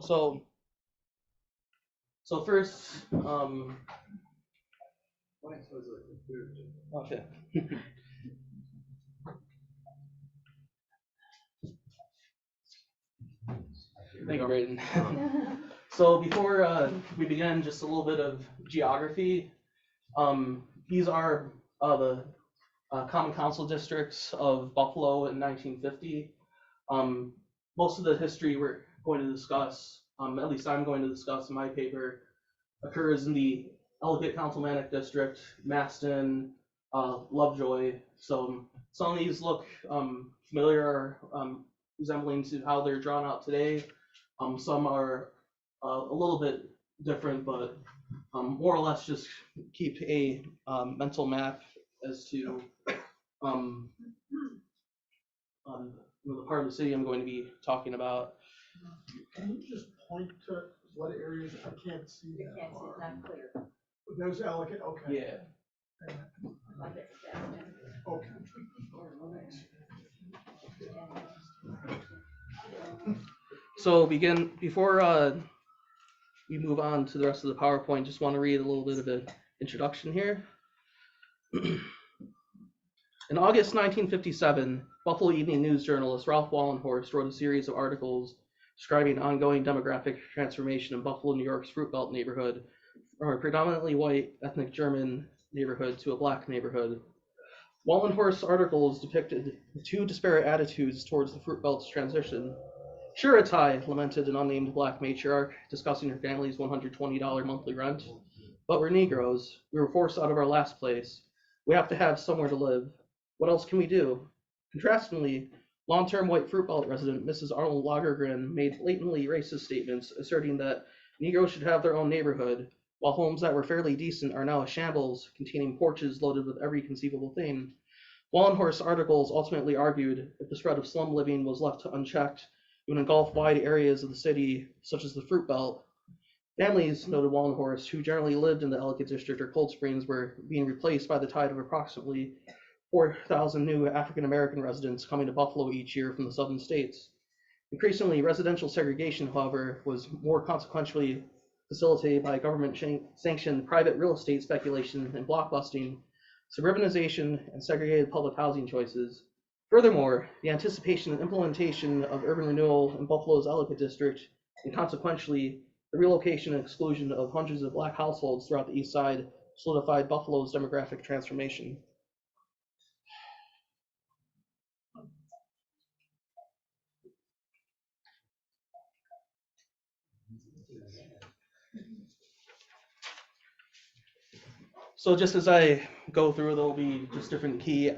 So first, okay. Thank you, Braden. So before we begin, just a little bit of geography. These are the Common Council districts of Buffalo in 1950. Most of the history we're going to discuss, at least I'm going to discuss in my paper, occurs in the Ellicott Councilmanic District, Maston, Lovejoy. So some of these look familiar, resembling to how they're drawn out today. Some are a little bit different, but more or less just keep a mental map as to the part of the city I'm going to be talking about. Can you just point to what areas? I can't see that. Can't see, it's not clear. There's Ellicott, okay. Yeah. Okay. So before we move on to the rest of the PowerPoint, just want to read a little bit of an introduction here. In August 1957, Buffalo Evening News journalist Ralph Wallenhorst wrote a series of articles describing ongoing demographic transformation in Buffalo, New York's Fruit Belt neighborhood, from a predominantly white ethnic German neighborhood to a black neighborhood. Wallenhorst's articles depicted two disparate attitudes towards the Fruit Belt's transition. Sure, it's high, lamented an unnamed black matriarch, discussing her family's $120 monthly rent. But we're Negroes. We were forced out of our last place. We have to have somewhere to live. What else can we do? Contrastingly, long-term white Fruit Belt resident Mrs. Arnold Lagergren made blatantly racist statements asserting that Negroes should have their own neighborhood, while homes that were fairly decent are now a shambles containing porches loaded with every conceivable thing. Wallenhorst's articles ultimately argued if the spread of slum living was left unchecked, it would engulf wide areas of the city, such as the Fruit Belt. Families, noted Wallenhorst, who generally lived in the Ellicott District or Cold Springs, were being replaced by the tide of approximately 4,000 new African-American residents coming to Buffalo each year from the southern states. Increasingly, residential segregation, however, was more consequentially facilitated by government-sanctioned private real estate speculation and blockbusting, suburbanization, and segregated public housing choices. Furthermore, the anticipation and implementation of urban renewal in Buffalo's Ellicott District, and consequentially, the relocation and exclusion of hundreds of black households throughout the east side solidified Buffalo's demographic transformation. So just as I go through, there'll be just different key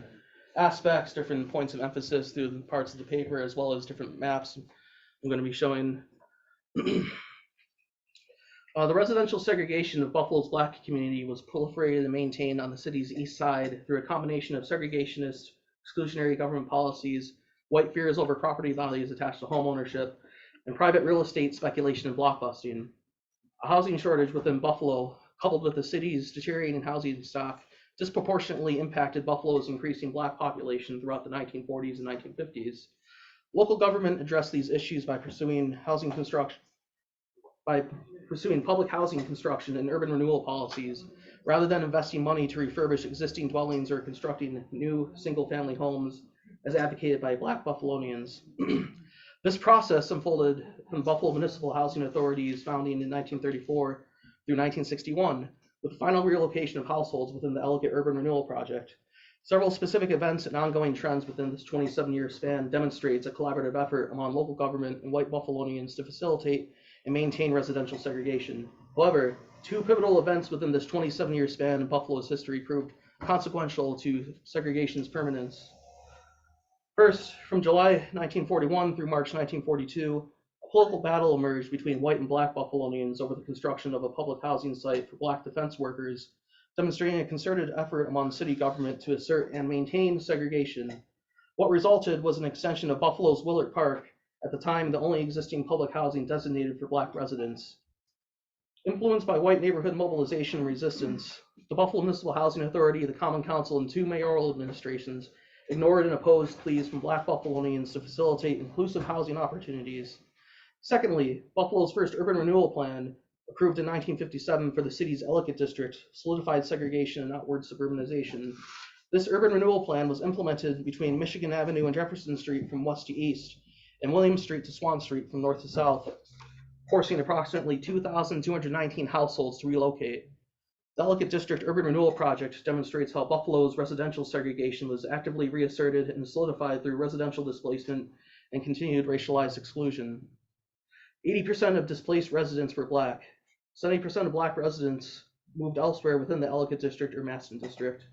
aspects, different points of emphasis through the parts of the paper, as well as different maps I'm going to be showing. The residential segregation of Buffalo's black community was proliferated and maintained on the city's east side through a combination of segregationist, exclusionary government policies, white fears over property values attached to home ownership, and private real estate speculation and blockbusting. A housing shortage within Buffalo, coupled with the city's deteriorating housing stock, disproportionately impacted Buffalo's increasing black population throughout the 1940s and 1950s. Local government addressed these issues by pursuing public housing construction and urban renewal policies, rather than investing money to refurbish existing dwellings or constructing new single-family homes, as advocated by Black Buffalonians. This process unfolded from Buffalo Municipal Housing Authority's founding in 1934 through 1961, with the final relocation of households within the Ellicott Urban Renewal Project. Several specific events and ongoing trends within this 27-year span demonstrates a collaborative effort among local government and white Buffalonians to facilitate and maintain residential segregation. However, two pivotal events within this 27-year span in Buffalo's history proved consequential to segregation's permanence. First, from July 1941 through March 1942, a political battle emerged between white and black Buffalonians over the construction of a public housing site for black defense workers, demonstrating a concerted effort among city government to assert and maintain segregation. What resulted was an extension of Buffalo's Willard Park, at the time the only existing public housing designated for black residents. Influenced by white neighborhood mobilization and resistance, the Buffalo Municipal Housing Authority, the Common Council, and two mayoral administrations ignored and opposed pleas from black Buffalonians to facilitate inclusive housing opportunities. Secondly, Buffalo's first urban renewal plan, approved in 1957 for the city's Ellicott district, solidified segregation and outward suburbanization. This urban renewal plan was implemented between Michigan Avenue and Jefferson Street from west to east, and William Street to Swan Street from north to south, forcing approximately 2,219 households to relocate. The Ellicott District Urban Renewal Project demonstrates how Buffalo's residential segregation was actively reasserted and solidified through residential displacement and continued racialized exclusion. 80% of displaced residents were Black. 70% of Black residents moved elsewhere within the Ellicott District or Maston District.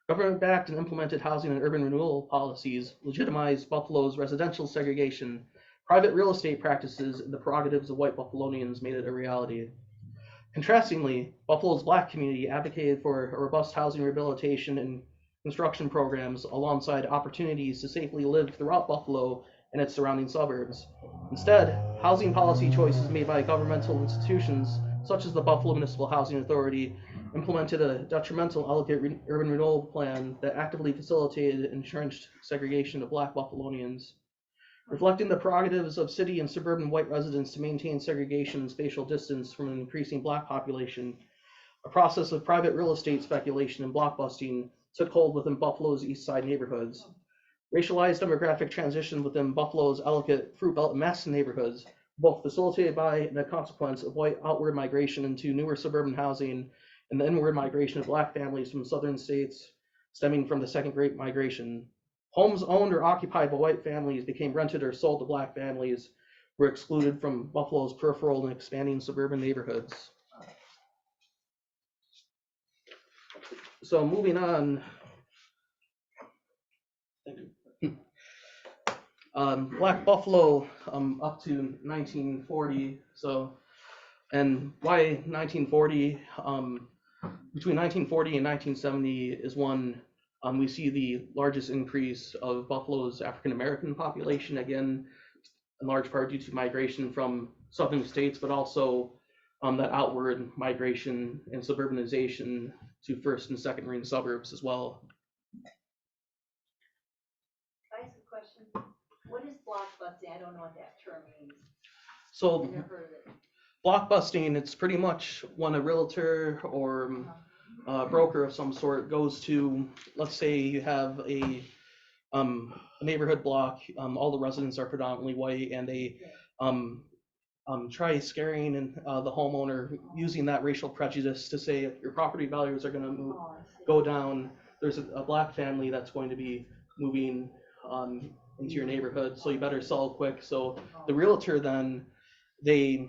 Government-backed and implemented housing and urban renewal policies legitimized Buffalo's residential segregation. Private real estate practices and the prerogatives of white Buffalonians made it a reality. Contrastingly, Buffalo's Black community advocated for a robust housing rehabilitation and construction programs alongside opportunities to safely live throughout Buffalo and its surrounding suburbs. Instead, housing policy choices made by governmental institutions, such as the Buffalo Municipal Housing Authority, implemented a detrimental Ellicott urban renewal plan that actively facilitated and entrenched segregation of Black Buffalonians. Reflecting the prerogatives of city and suburban white residents to maintain segregation and spatial distance from an increasing Black population, a process of private real estate speculation and blockbusting took hold within Buffalo's East Side neighborhoods. Racialized demographic transition within Buffalo's Ellicott, Fruit Belt, and Maston neighborhoods, both facilitated by and a consequence of white outward migration into newer suburban housing and the inward migration of Black families from southern states stemming from the Second Great Migration. Homes owned or occupied by white families became rented or sold to Black families, who were excluded from Buffalo's peripheral and expanding suburban neighborhoods. So moving on, Black Buffalo up to 1940. So, and why 1940? Between 1940 and 1970 is when we see the largest increase of Buffalo's African American population, again, in large part due to migration from southern states, but also that outward migration and suburbanization to first and second ring suburbs as well. I ask a question? What is blockbusting? I don't know what that term means. So, I've never heard of it. Blockbusting, it's pretty much when a realtor or broker of some sort goes to, let's say you have a neighborhood block, all the residents are predominantly white, and they try scaring the homeowner using that racial prejudice to say your property values are going to go down. There's a Black family that's going to be moving into your neighborhood, so you better sell quick. So the realtor then, they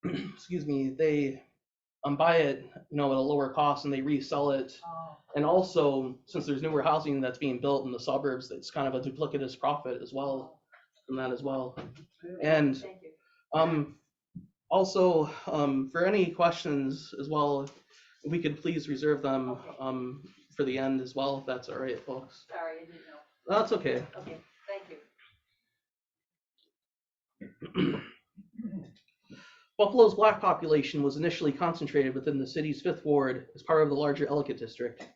they buy it, at a lower cost, and they resell it. And also, since there's newer housing that's being built in the suburbs, it's kind of a duplicitous profit as well from that as well. And also, for any questions as well, if we could please reserve them for the end as well, if that's all right, folks. Sorry, I didn't know. That's okay. Okay, thank you. Buffalo's Black population was initially concentrated within the city's 5th Ward as part of the larger Ellicott district.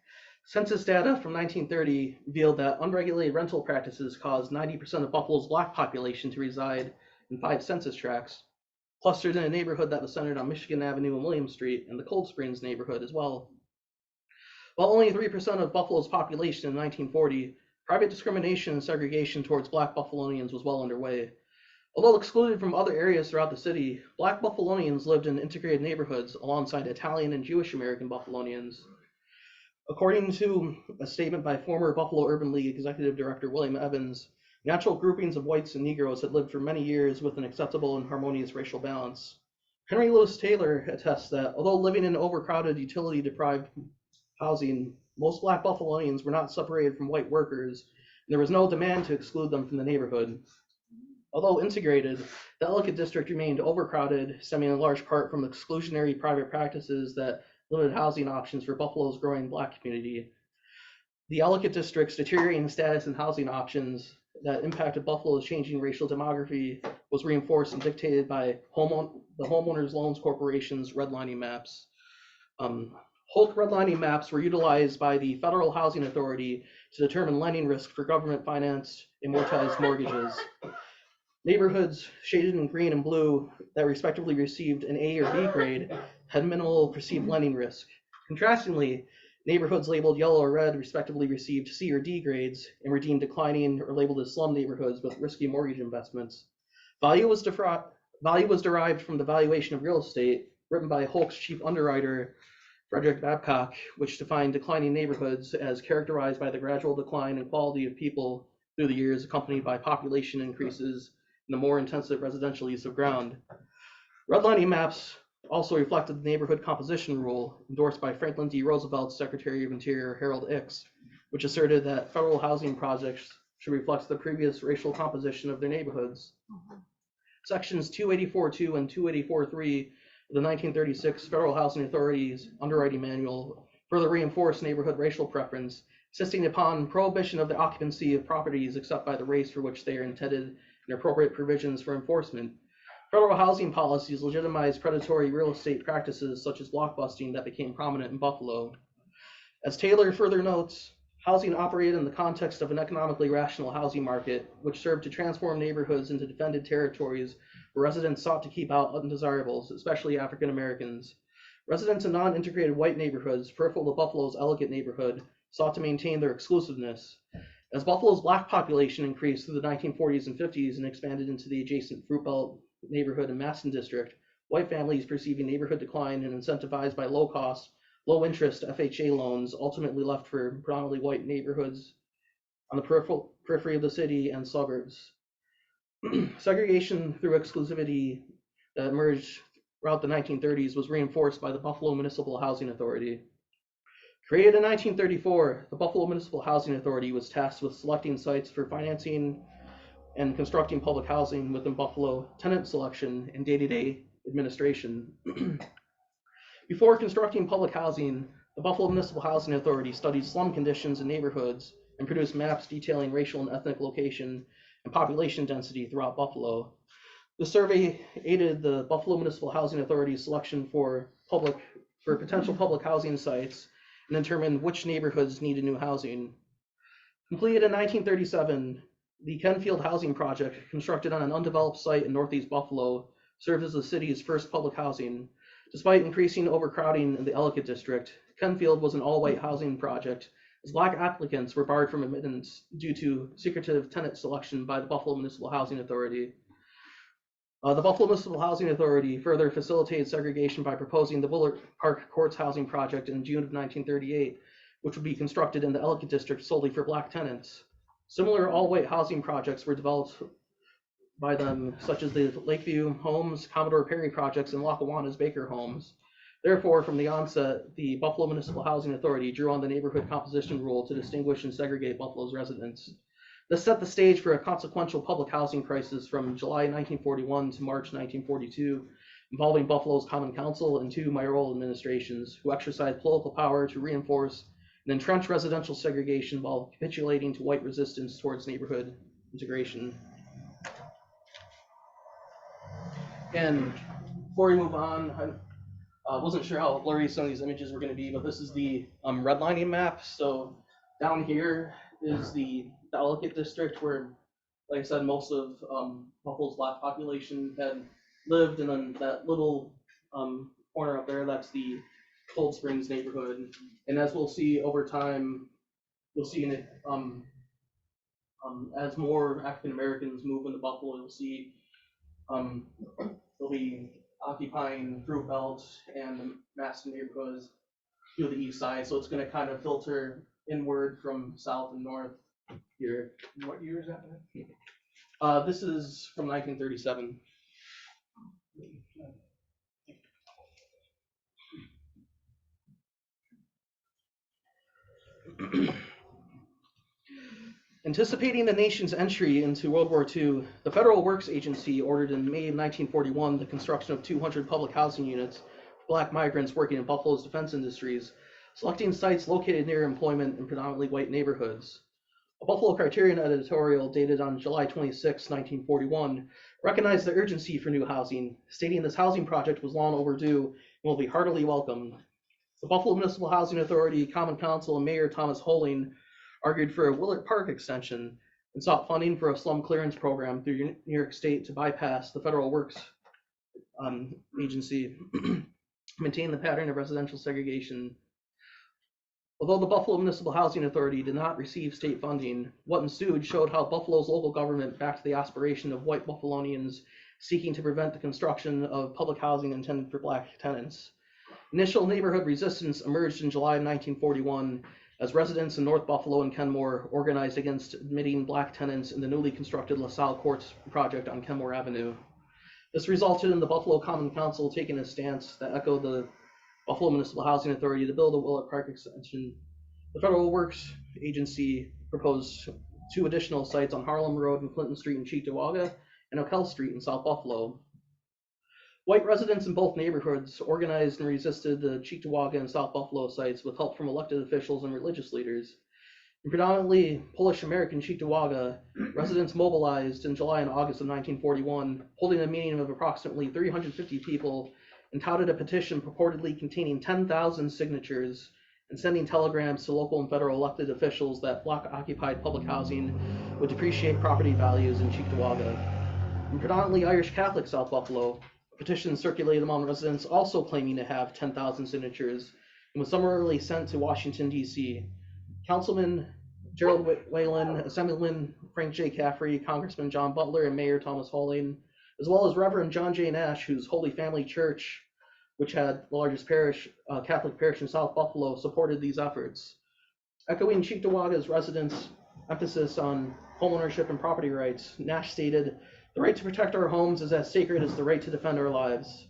Census data from 1930 revealed that unregulated rental practices caused 90% of Buffalo's Black population to reside in 5 census tracts, clustered in a neighborhood that was centered on Michigan Avenue and William Street, and the Cold Springs neighborhood as well. While only 3% of Buffalo's population in 1940, private discrimination and segregation towards Black Buffalonians was well underway. Although excluded from other areas throughout the city, Black Buffalonians lived in integrated neighborhoods alongside Italian and Jewish American Buffalonians. According to a statement by former Buffalo Urban League Executive Director William Evans, natural groupings of whites and Negroes had lived for many years with an acceptable and harmonious racial balance. Henry Louis Taylor attests that although living in overcrowded, utility-deprived housing, most Black Buffalonians were not separated from white workers, and there was no demand to exclude them from the neighborhood. Although integrated, the Ellicott district remained overcrowded, stemming in large part from exclusionary private practices that limited housing options for Buffalo's growing Black community. The Ellicott district's deteriorating status and housing options that impacted Buffalo's changing racial demography was reinforced and dictated by the Homeowners Loans Corporation's redlining maps. Hulk redlining maps were utilized by the Federal Housing Authority to determine lending risk for government-financed amortized mortgages. Neighborhoods shaded in green and blue that respectively received an A or B grade had minimal perceived lending risk. Contrastingly, neighborhoods labeled yellow or red respectively received C or D grades and were deemed declining or labeled as slum neighborhoods with risky mortgage investments. Value was derived from the valuation of real estate, written by Holk's chief underwriter, Frederick Babcock, which defined declining neighborhoods as characterized by the gradual decline in quality of people through the years, accompanied by population increases and the more intensive residential use of ground. Redlining maps also reflected the neighborhood composition rule endorsed by Franklin D. Roosevelt's Secretary of Interior Harold Ickes, which asserted that federal housing projects should reflect the previous racial composition of their neighborhoods. Sections 284.2 and 284.3 of the 1936 Federal Housing Authority's Underwriting Manual further reinforced neighborhood racial preference, insisting upon prohibition of the occupancy of properties except by the race for which they are intended and appropriate provisions for enforcement. Federal housing policies legitimized predatory real estate practices such as blockbusting that became prominent in Buffalo. As Taylor further notes, housing operated in the context of an economically rational housing market, which served to transform neighborhoods into defended territories where residents sought to keep out undesirables, especially African Americans. Residents in non-integrated white neighborhoods, peripheral to Buffalo's elegant neighborhood, sought to maintain their exclusiveness. As Buffalo's black population increased through the 1940s and 50s and expanded into the adjacent Fruit Belt neighborhood and Maston district, white families perceiving neighborhood decline and incentivized by low-cost, low-interest FHA loans ultimately left for predominantly white neighborhoods on the periphery of the city and suburbs. Segregation through exclusivity that emerged throughout the 1930s was reinforced by the Buffalo Municipal Housing Authority. Created in 1934, the Buffalo Municipal Housing Authority was tasked with selecting sites for financing and constructing public housing within Buffalo, tenant selection, and day-to-day administration. Before constructing public housing, the Buffalo Municipal Housing Authority studied slum conditions in neighborhoods and produced maps detailing racial and ethnic location and population density throughout Buffalo. The survey aided the Buffalo Municipal Housing Authority's selection for potential public housing sites and determined which neighborhoods needed new housing. Completed in 1937, the Kenfield Housing Project, constructed on an undeveloped site in northeast Buffalo, served as the city's first public housing. Despite increasing overcrowding in the Ellicott district, Kenfield was an all-white housing project, as black applicants were barred from admittance due to secretive tenant selection by the Buffalo Municipal Housing Authority. The Buffalo Municipal Housing Authority further facilitated segregation by proposing the Willard Park Courts Housing Project in June of 1938, which would be constructed in the Ellicott district solely for black tenants. Similar all-white housing projects were developed by them, such as the Lakeview Homes, Commodore Perry projects, and Lackawanna's Baker Homes. Therefore, from the onset, the Buffalo Municipal Housing Authority drew on the neighborhood composition rule to distinguish and segregate Buffalo's residents. This set the stage for a consequential public housing crisis from July 1941 to March 1942, involving Buffalo's Common Council and two mayoral administrations, who exercised political power to reinforce and entrench residential segregation while capitulating to white resistance towards neighborhood integration. And before we move on, I wasn't sure how blurry some of these images were going to be, but this is the redlining map. So down here is the Ellicott district where, like I said, most of Buffalo's black population had lived, and then that little corner up there, that's the Cold Springs neighborhood. And as we'll see over time, you'll see in it, as more African Americans move into Buffalo, you'll see they'll be occupying Fruit Belt and Maston neighborhoods to the east side. So it's going to kind of filter inward from south and north here. What year is that? This is from 1937. Anticipating the nation's entry into World War II, the Federal Works Agency ordered in May of 1941 the construction of 200 public housing units for black migrants working in Buffalo's defense industries, selecting sites located near employment in predominantly white neighborhoods. A Buffalo Criterion editorial dated on July 26, 1941, recognized the urgency for new housing, stating this housing project was long overdue and will be heartily welcomed. The Buffalo Municipal Housing Authority, Common Council, and Mayor Thomas Holing argued for a Willard Park extension, and sought funding for a slum clearance program through New York State to bypass the Federal Works Agency, maintain the pattern of residential segregation. Although the Buffalo Municipal Housing Authority did not receive state funding, what ensued showed how Buffalo's local government backed the aspiration of white Buffalonians seeking to prevent the construction of public housing intended for black tenants. Initial neighborhood resistance emerged in July 1941 as residents in North Buffalo and Kenmore organized against admitting black tenants in the newly constructed LaSalle Courts project on Kenmore Avenue. This resulted in the Buffalo Common Council taking a stance that echoed the Buffalo Municipal Housing Authority to build a Willett Park extension. The Federal Works Agency proposed 2 additional sites on Harlem Road and Clinton Street in Cheektowaga and O'Kell Street in South Buffalo. White residents in both neighborhoods organized and resisted the Cheektowaga and South Buffalo sites with help from elected officials and religious leaders. In predominantly Polish-American Cheektowaga, residents mobilized in July and August of 1941, holding a meeting of approximately 350 people, and touted a petition purportedly containing 10,000 signatures and sending telegrams to local and federal elected officials that block-occupied public housing would depreciate property values in Cheektowaga. In predominantly Irish Catholic South Buffalo, a petition circulated among residents also claiming to have 10,000 signatures and was summarily sent to Washington, D.C. Councilman Gerald Whalen, Assemblyman Frank J. Caffrey, Congressman John Butler, and Mayor Thomas Halling, as well as Reverend John J. Nash, whose Holy Family Church, which had the largest Catholic parish in South Buffalo, supported these efforts. Echoing Cheektowaga's residents' emphasis on homeownership and property rights, Nash stated, "The right to protect our homes is as sacred as the right to defend our lives."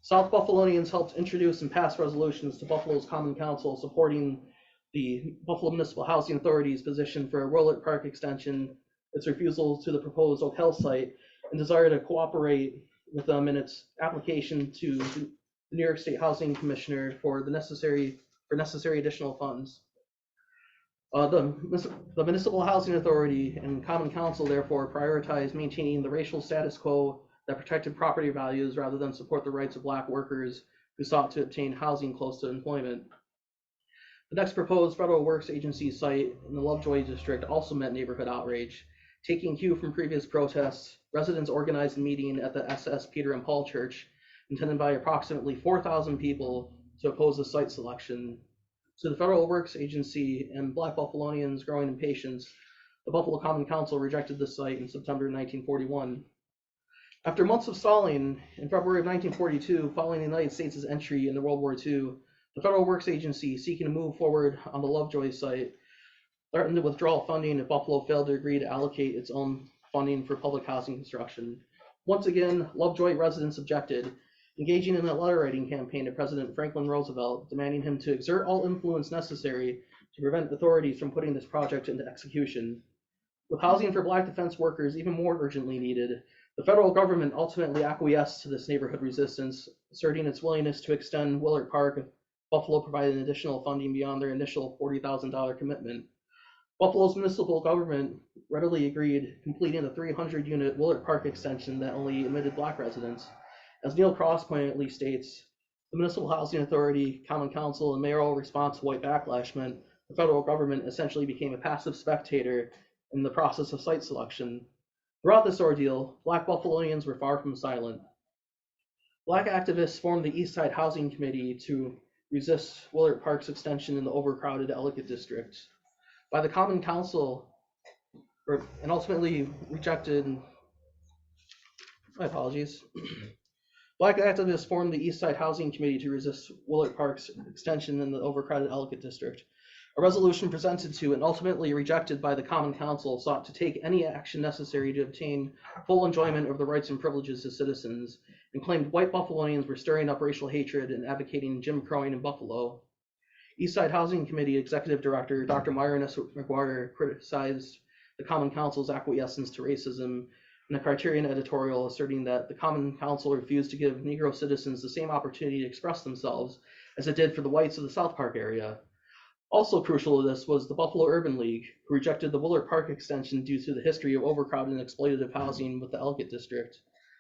South Buffalonians helped introduce and pass resolutions to Buffalo's Common Council supporting the Buffalo Municipal Housing Authority's position for a Willett Park extension, its refusal to the proposed O'Kell site, and desire to cooperate with them in its application to the New York State Housing Commissioner for necessary additional funds. The Municipal Housing Authority and Common Council therefore prioritized maintaining the racial status quo that protected property values rather than support the rights of black workers who sought to obtain housing close to employment. The next proposed Federal Works Agency site in the Lovejoy district also met neighborhood outrage. Taking cue from previous protests, residents organized a meeting at the SS Peter and Paul Church, attended by approximately 4,000 people, to oppose the site selection. To the Federal Works Agency and Black Buffalonians' growing impatience, the Buffalo Common Council rejected the site in September 1941. After months of stalling, in February of 1942, following the United States' entry into World War II, the Federal Works Agency, seeking to move forward on the Lovejoy site, threatened to withdraw funding if Buffalo failed to agree to allocate its own funding for public housing construction. Once again, Lovejoy residents objected, engaging in a letter-writing campaign to President Franklin Roosevelt, demanding him to exert all influence necessary to prevent authorities from putting this project into execution. With housing for black defense workers even more urgently needed, the federal government ultimately acquiesced to this neighborhood resistance, asserting its willingness to extend Willett Park if Buffalo provided additional funding beyond their initial $40,000 commitment. Buffalo's municipal government readily agreed, completing a 300-unit Willett Park extension that only admitted black residents. As Neil Cross pointedly states, the Municipal Housing Authority, Common Council, and mayoral response to white backlash meant the federal government essentially became a passive spectator in the process of site selection. Throughout this ordeal, black Buffalonians were far from silent. Black activists formed the East Side Housing Committee to resist Willett Park's extension in the overcrowded Ellicott district. By the Common Council, and ultimately rejected, my apologies. Black activists formed the East Side Housing Committee to resist Willett Park's extension in the overcrowded Ellicott district. A resolution presented to and ultimately rejected by the Common Council sought to take any action necessary to obtain full enjoyment of the rights and privileges of citizens, and claimed white Buffalonians were stirring up racial hatred and advocating Jim Crowing in Buffalo. East Side Housing Committee Executive Director Dr. Myron S. McGuire criticized the Common Council's acquiescence to racism in a Criterion editorial, asserting that the Common Council refused to give Negro citizens the same opportunity to express themselves as it did for the whites of the South Park area. Also crucial to this was the Buffalo Urban League, who rejected the Willett Park extension due to the history of overcrowded and exploitative housing with the Ellicott district.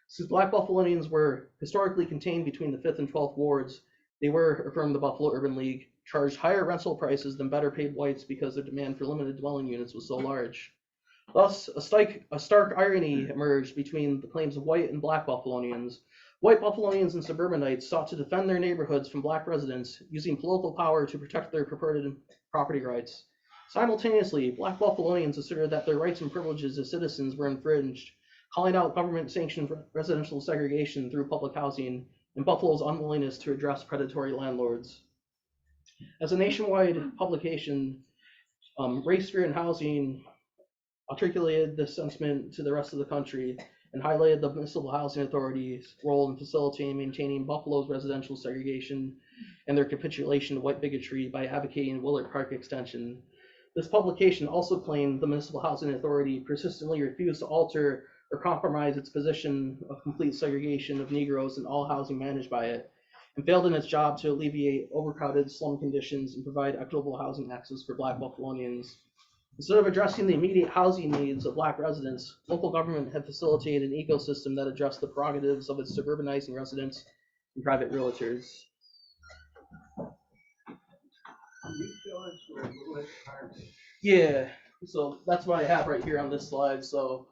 Since black Buffalonians were historically contained between the 5th and 12th wards, they were, affirmed the Buffalo Urban League, charged higher rental prices than better paid whites because their demand for limited dwelling units was so large. Thus, a stark irony emerged between the claims of white and black Buffalonians. White Buffalonians and suburbanites sought to defend their neighborhoods from black residents, using political power to protect their purported property rights. Simultaneously, black Buffalonians asserted that their rights and privileges as citizens were infringed, calling out government-sanctioned residential segregation through public housing and Buffalo's unwillingness to address predatory landlords. As a nationwide publication, Race, Fear, and Housing articulated this sentiment to the rest of the country and highlighted the municipal housing authority's role in facilitating and maintaining Buffalo's residential segregation and their capitulation to white bigotry by advocating Willard Park extension. This publication also claimed the municipal housing authority persistently refused to alter or compromise its position of complete segregation of Negroes in all housing managed by it, and failed in its job to alleviate overcrowded slum conditions and provide equitable housing access for black Buffalonians. Instead of addressing the immediate housing needs of black residents, local government had facilitated an ecosystem that addressed the prerogatives of its suburbanizing residents and private realtors. Yeah, so that's what I have right here on this slide. So,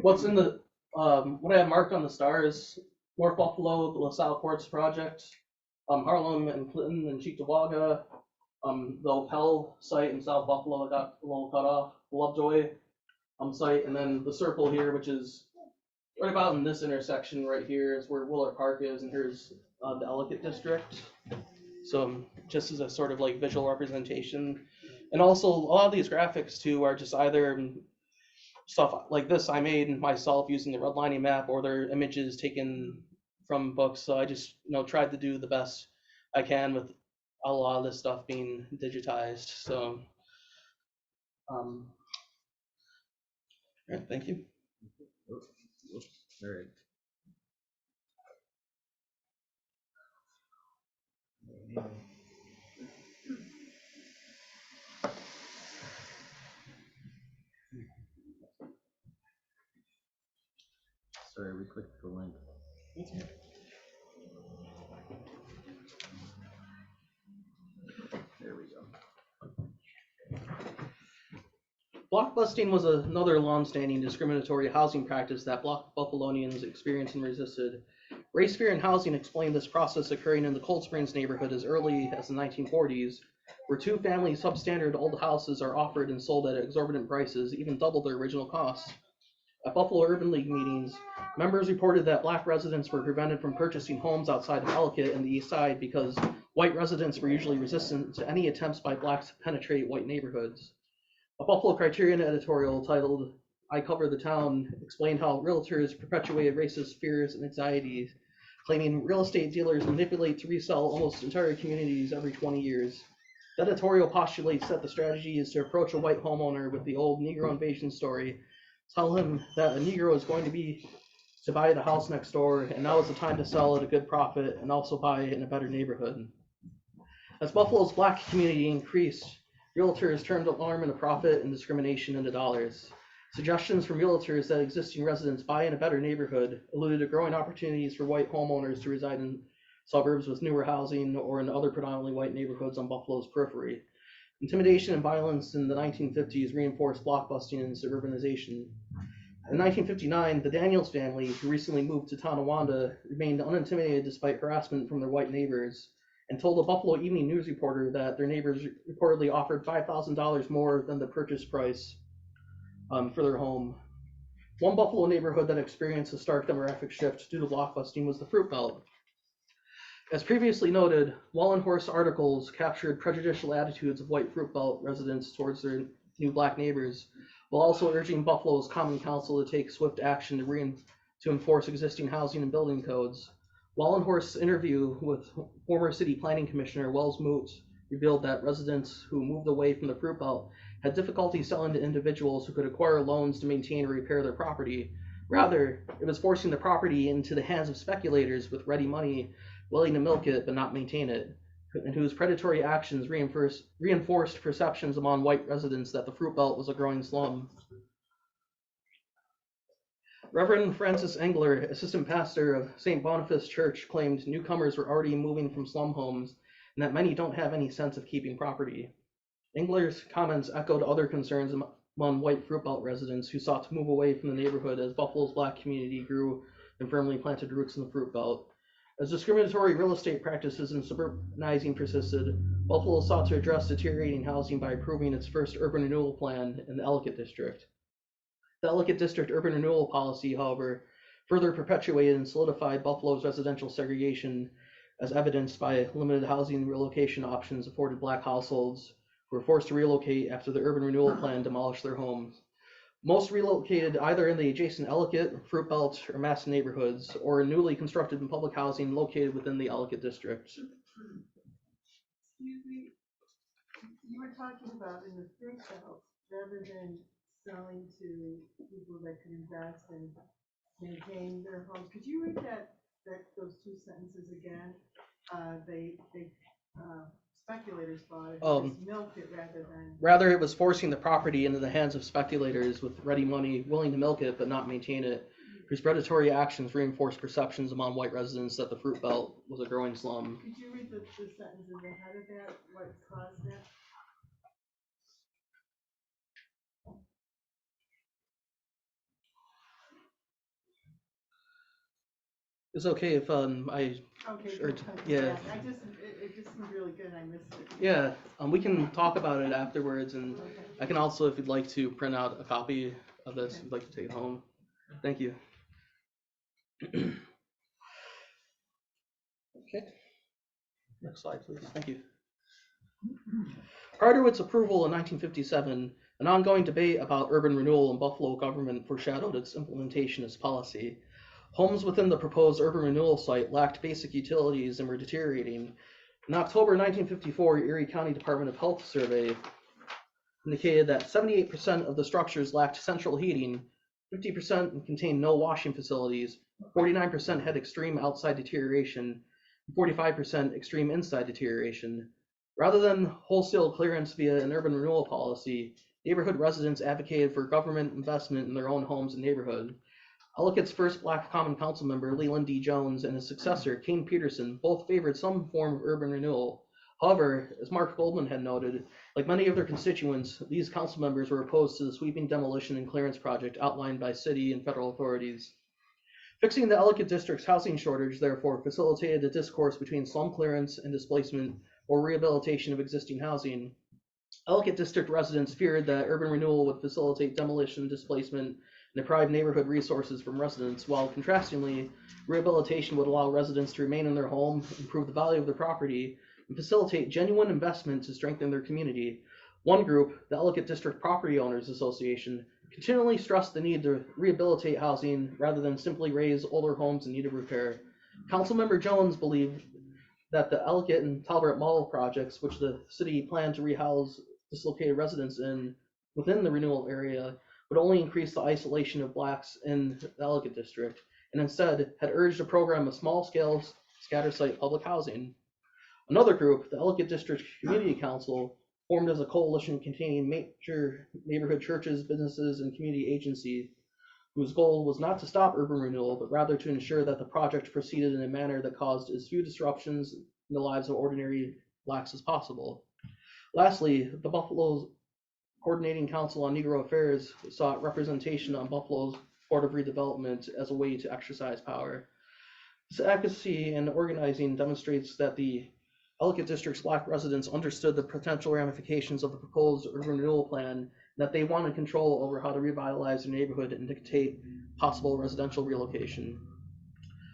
what's in the what I have marked on the stars: North Buffalo, the LaSalle Courts Project, Harlem and Clinton and Cheektowaga, the Opel site in South Buffalo that got a little cut off, Lovejoy site, and then the circle here, which is right about in this intersection right here, is where Willard Park is, and here's the Ellicott District. So just as a sort of like visual representation. And also a lot of these graphics too are just either stuff like this I made myself using the redlining map, or they're images taken from books. So I just tried to do the best I can with a lot of this stuff being digitized. So all right, thank you. All right. Sorry, we clicked the link. There we go. Blockbusting was another long-standing discriminatory housing practice that black Buffalonians experienced and resisted. Race, Fear, and Housing explained this process occurring in the Cold Springs neighborhood as early as the 1940s, where two-family substandard old houses are offered and sold at exorbitant prices, even double their original costs. At Buffalo Urban League meetings, members reported that black residents were prevented from purchasing homes outside of Ellicott and the East Side because white residents were usually resistant to any attempts by blacks to penetrate white neighborhoods. A Buffalo Criterion editorial titled "I Cover the Town" explained how realtors perpetuated racist fears and anxieties, claiming real estate dealers manipulate to resell almost entire communities every 20 years. The editorial postulates that the strategy is to approach a white homeowner with the old Negro invasion story, tell him that a Negro is going to buy the house next door, and now is the time to sell at a good profit and also buy in a better neighborhood. As Buffalo's black community increased, realtors turned alarm into profit and discrimination into dollars. Suggestions from realtors that existing residents buy in a better neighborhood alluded to growing opportunities for white homeowners to reside in suburbs with newer housing or in other predominantly white neighborhoods on Buffalo's periphery. Intimidation and violence in the 1950s reinforced blockbusting and suburbanization. In 1959, the Daniels family, who recently moved to Tonawanda, remained unintimidated despite harassment from their white neighbors, and told a Buffalo Evening News reporter that their neighbors reportedly offered $5,000 more than the purchase price for their home. One Buffalo neighborhood that experienced a stark demographic shift due to blockbusting was the Fruit Belt. As previously noted, Wallenhorst articles captured prejudicial attitudes of white Fruit Belt residents towards their new black neighbors, while also urging Buffalo's Common Council to take swift action to enforce existing housing and building codes. Wallenhorst's interview with former city planning commissioner Wells Moot revealed that residents who moved away from the Fruit Belt had difficulty selling to individuals who could acquire loans to maintain or repair their property. Rather, it was forcing the property into the hands of speculators with ready money, willing to milk it but not maintain it, and whose predatory actions reinforced perceptions among white residents that the Fruit Belt was a growing slum. Reverend Francis Engler, assistant pastor of St. Boniface Church, claimed newcomers were already moving from slum homes and that many don't have any sense of keeping property. Engler's comments echoed other concerns among white fruit belt residents who sought to move away from the neighborhood as Buffalo's black community grew and firmly planted roots in the fruit belt. As discriminatory real estate practices and suburbanizing persisted, Buffalo sought to address deteriorating housing by approving its first urban renewal plan in the Ellicott District. The Ellicott District urban renewal policy, however, further perpetuated and solidified Buffalo's residential segregation, as evidenced by limited housing relocation options afforded black households who were forced to relocate after the urban renewal plan demolished their homes. Most relocated either in the adjacent Ellicott, Fruit Belt, or Masson neighborhoods, or in newly constructed and public housing located within the Ellicott District. Excuse me, you were talking about in the fruit belt, rather than selling to people that could invest and maintain their homes. Could you read those two sentences again? Speculators bought it, just milked it Rather, it was forcing the property into the hands of speculators with ready money, willing to milk it but not maintain it, whose predatory actions reinforced perceptions among white residents that the fruit belt was a growing slum. Could you read the sentences ahead of that? What caused that? It's okay if I Okay, or, good. yeah. It just seemed really good. I missed it. Yeah, we can talk about it afterwards, and Okay. I can also, if you'd like to, print out a copy of this. If you'd like to take it home. Thank you. Okay. Next slide, please. Thank you. Prior to its approval in 1957, an ongoing debate about urban renewal in Buffalo government foreshadowed its implementation as policy. Homes within the proposed urban renewal site lacked basic utilities and were deteriorating. In October 1954, Erie County Department of Health survey indicated that 78% of the structures lacked central heating, 50% contained no washing facilities, 49% had extreme outside deterioration, and 45% extreme inside deterioration. Rather than wholesale clearance via an urban renewal policy, neighborhood residents advocated for government investment in their own homes and neighborhood. Ellicott's first black common council member, Leland D. Jones, and his successor, Kane Peterson, both favored some form of urban renewal. However, as Mark Goldman had noted, like many of their constituents, these council members were opposed to the sweeping demolition and clearance project outlined by city and federal authorities. Fixing the Ellicott District's housing shortage, therefore, facilitated a discourse between slum clearance and displacement or rehabilitation of existing housing. Ellicott District residents feared that urban renewal would facilitate demolition, displacement, and deprive neighborhood resources from residents, while contrastingly, rehabilitation would allow residents to remain in their home, improve the value of their property, and facilitate genuine investment to strengthen their community. One group, the Ellicott District Property Owners Association, continually stressed the need to rehabilitate housing rather than simply raise older homes in need of repair. Councilmember Jones believed that the Ellicott and Talbot Mall projects, which the city planned to rehouse dislocated residents within the renewal area, would only increase the isolation of blacks in the Ellicott District, and instead had urged a program of small-scale scatter site public housing. Another group, the Ellicott District Community Council, formed as a coalition containing major neighborhood churches, businesses, and community agencies, whose goal was not to stop urban renewal, but rather to ensure that the project proceeded in a manner that caused as few disruptions in the lives of ordinary blacks as possible. Lastly, the Buffalo's Coordinating Council on Negro Affairs sought representation on Buffalo's Board of Redevelopment as a way to exercise power. This advocacy and organizing demonstrates that the Ellicott District's black residents understood the potential ramifications of the proposed urban renewal plan, and that they wanted control over how to revitalize their neighborhood and dictate possible residential relocation.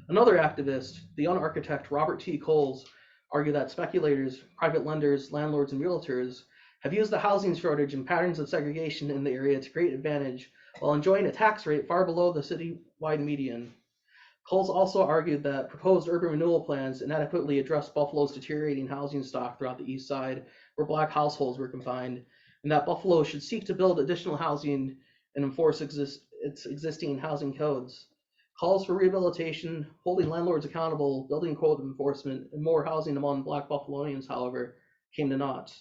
Another activist, the young architect Robert T. Coles, argued that speculators, private lenders, landlords, and realtors have used the housing shortage and patterns of segregation in the area to great advantage while enjoying a tax rate far below the citywide median. Coles also argued that proposed urban renewal plans inadequately address Buffalo's deteriorating housing stock throughout the east side, where black households were confined, and that Buffalo should seek to build additional housing and enforce its existing housing codes. Calls for rehabilitation, holding landlords accountable, building code enforcement, and more housing among black Buffalonians, however, came to naught.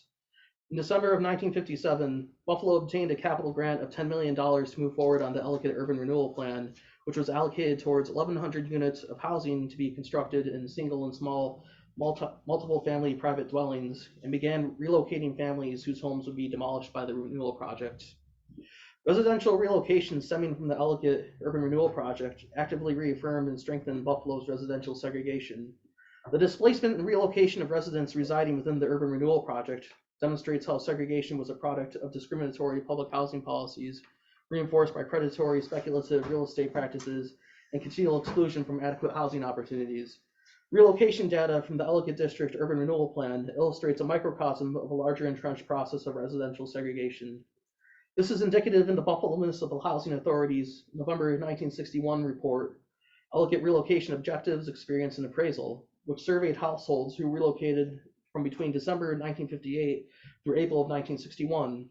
In December of 1957, Buffalo obtained a capital grant of $10 million to move forward on the Ellicott Urban Renewal Plan, which was allocated towards 1,100 units of housing to be constructed in single and small multiple family private dwellings, and began relocating families whose homes would be demolished by the renewal project. Residential relocation stemming from the Ellicott Urban Renewal Project actively reaffirmed and strengthened Buffalo's residential segregation. The displacement and relocation of residents residing within the Urban Renewal Project demonstrates how segregation was a product of discriminatory public housing policies, reinforced by predatory speculative real estate practices and continual exclusion from adequate housing opportunities. Relocation data from the Ellicott District Urban Renewal Plan illustrates a microcosm of a larger entrenched process of residential segregation. This is indicative in the Buffalo Municipal Housing Authority's November 1961 report, Ellicott Relocation Objectives, Experience, and Appraisal, which surveyed households who relocated from between December 1958 through April of 1961.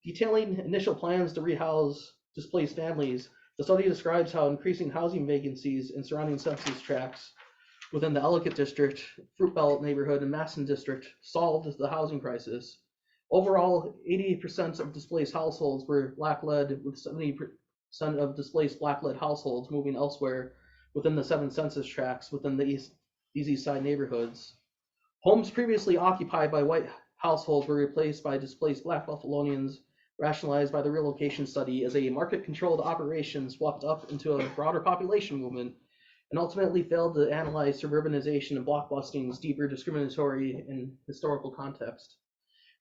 Detailing initial plans to rehouse displaced families, the study describes how increasing housing vacancies in surrounding census tracts within the Ellicott District, Fruit Belt neighborhood, and Masson District solved the housing crisis. Overall, 80% of displaced households were Black-led, with 70% of displaced Black-led households moving elsewhere within the 7 census tracts within the East Side neighborhoods. Homes previously occupied by white households were replaced by displaced Black Buffalonians, rationalized by the relocation study as a market-controlled operation swept up into a broader population movement, and ultimately failed to analyze suburbanization and blockbusting's deeper discriminatory and historical context.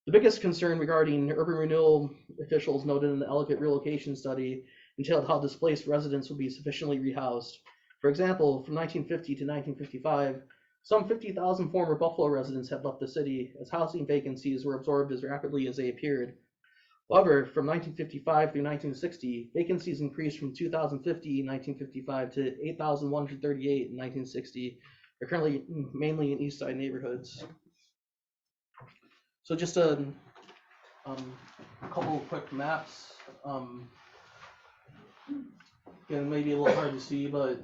The biggest concern regarding urban renewal officials noted in the Ellicott relocation study entailed how displaced residents would be sufficiently rehoused. For example, from 1950 to 1955, some 50,000 former Buffalo residents had left the city as housing vacancies were absorbed as rapidly as they appeared. However, from 1955 through 1960, vacancies increased from 2,050 in 1955 to 8,138 in 1960. They're currently mainly in East Side neighborhoods. So just a couple of quick maps. Again, maybe a little hard to see, but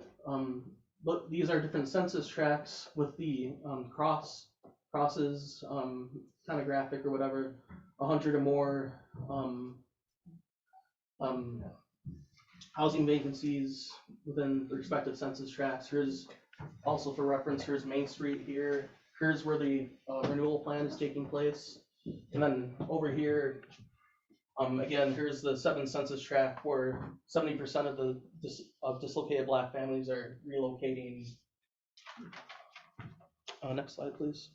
these are different census tracts with the crosses, kind of graphic or whatever. 100 or more housing vacancies within the respective census tracts. Here's also for reference, here's Main Street here. Here's where the renewal plan is taking place. And then over here, again, here's the 7 census tract where 70% of the dislocated Black families are relocating. Next slide, please.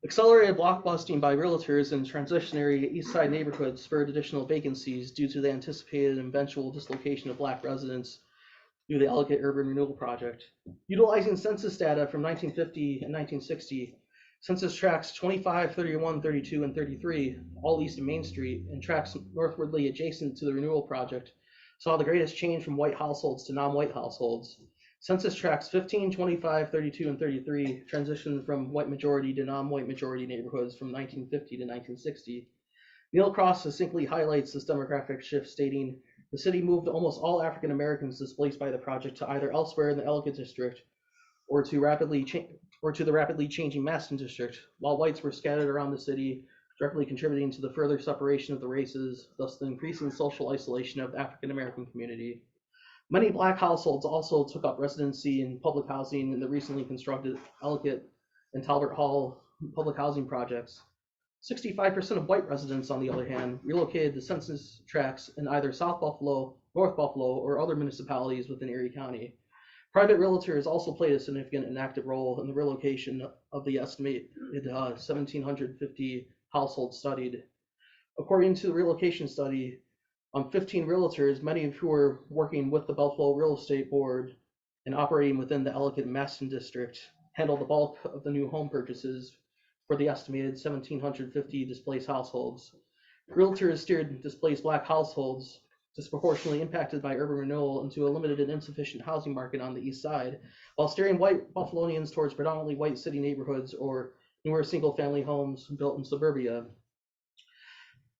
Accelerated blockbusting by realtors in transitionary East Side neighborhoods spurred additional vacancies due to the anticipated and eventual dislocation of Black residents through the Ellicott Urban Renewal Project. Utilizing census data from 1950 and 1960, census tracts 25, 31, 32, and 33, all east of Main Street, and tracts northwardly adjacent to the Renewal Project, saw the greatest change from white households to non-white households. Census tracts 15, 25, 32, and 33 transitioned from white majority to non-white majority neighborhoods from 1950 to 1960. Neil Cross succinctly highlights this demographic shift, stating, "The city moved almost all African Americans displaced by the project to either elsewhere in the Ellicott District or to the rapidly changing Maston District, while whites were scattered around the city, directly contributing to the further separation of the races, thus the increasing social isolation of the African American community." Many Black households also took up residency in public housing in the recently constructed Ellicott and Talbot Hall public housing projects. 65% of white residents, on the other hand, relocated to census tracts in either South Buffalo, North Buffalo, or other municipalities within Erie County. Private realtors also played a significant and active role in the relocation of the estimated 1,750 households studied. According to the relocation study, 15 realtors, many of who were working with the Buffalo Real Estate Board and operating within the Ellicott and Maston District, handled the bulk of the new home purchases for the estimated 1,750 displaced households. Realtors steered displaced Black households, disproportionately impacted by urban renewal, into a limited and insufficient housing market on the East Side, while steering white Buffalonians towards predominantly white city neighborhoods or newer single-family homes built in suburbia.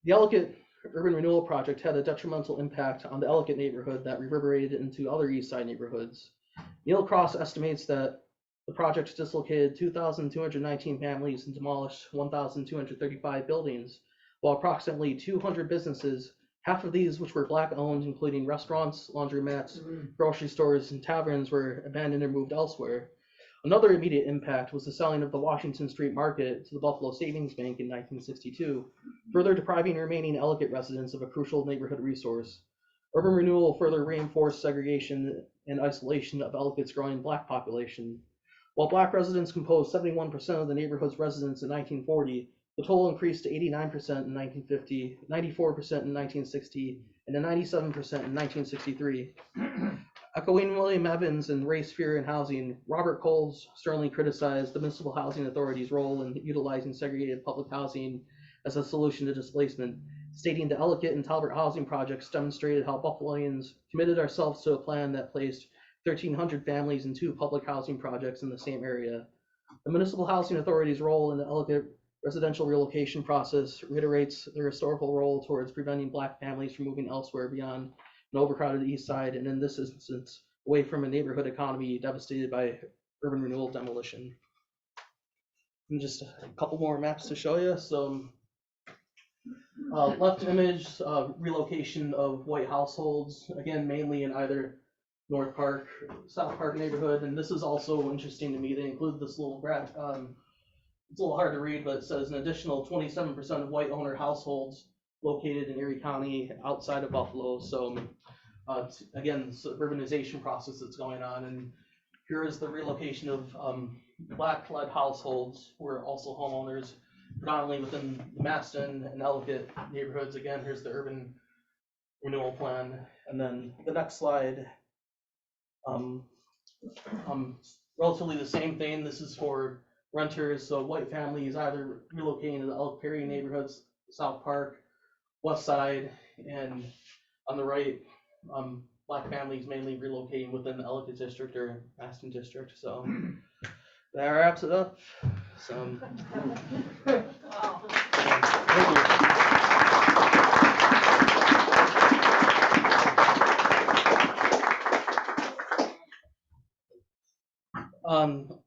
The Ellicott Urban Renewal Project had a detrimental impact on the Ellicott neighborhood that reverberated into other East Side neighborhoods. Neil Cross estimates that the project dislocated 2,219 families and demolished 1,235 buildings, while approximately 200 businesses, half of these which were Black owned, including restaurants, laundromats, grocery stores, and taverns, were abandoned or moved elsewhere. Another immediate impact was the selling of the Washington Street Market to the Buffalo Savings Bank in 1962, further depriving remaining Ellicott residents of a crucial neighborhood resource. Urban renewal further reinforced segregation and isolation of Ellicott's growing black population. While black residents composed 71% of the neighborhood's residents in 1940, the total increased to 89% in 1950, 94% in 1960, and to 97% in 1963. Echoing William Evans in Race, Fear, and Housing, Robert Coles sternly criticized the municipal housing authority's role in utilizing segregated public housing as a solution to displacement, stating the Ellicott and Talbot housing projects demonstrated how Buffalonians committed ourselves to a plan that placed 1,300 families in 2 public housing projects in the same area. The municipal housing authority's role in the Ellicott residential relocation process reiterates their historical role towards preventing black families from moving elsewhere beyond an overcrowded east side, and in this instance, away from a neighborhood economy devastated by urban renewal demolition. And just a couple more maps to show you. So left image, relocation of white households, again, mainly in either North Park, South Park neighborhood. And this is also interesting to me. They include this little graph. It's a little hard to read, but it says an additional 27% of white owner households located in Erie County outside of Buffalo. So again, this urbanization process that's going on. And here is the relocation of black-led households who are also homeowners, predominantly within the Maston and Ellicott neighborhoods. Again, here's the urban renewal plan. And then the next slide, relatively the same thing. This is for renters, so white families either relocating to the Elk Perry neighborhoods, South Park, West Side, and on the right, black families mainly relocating within the Ellicott district or Maston district. So that wraps it up. So Wow. thank you.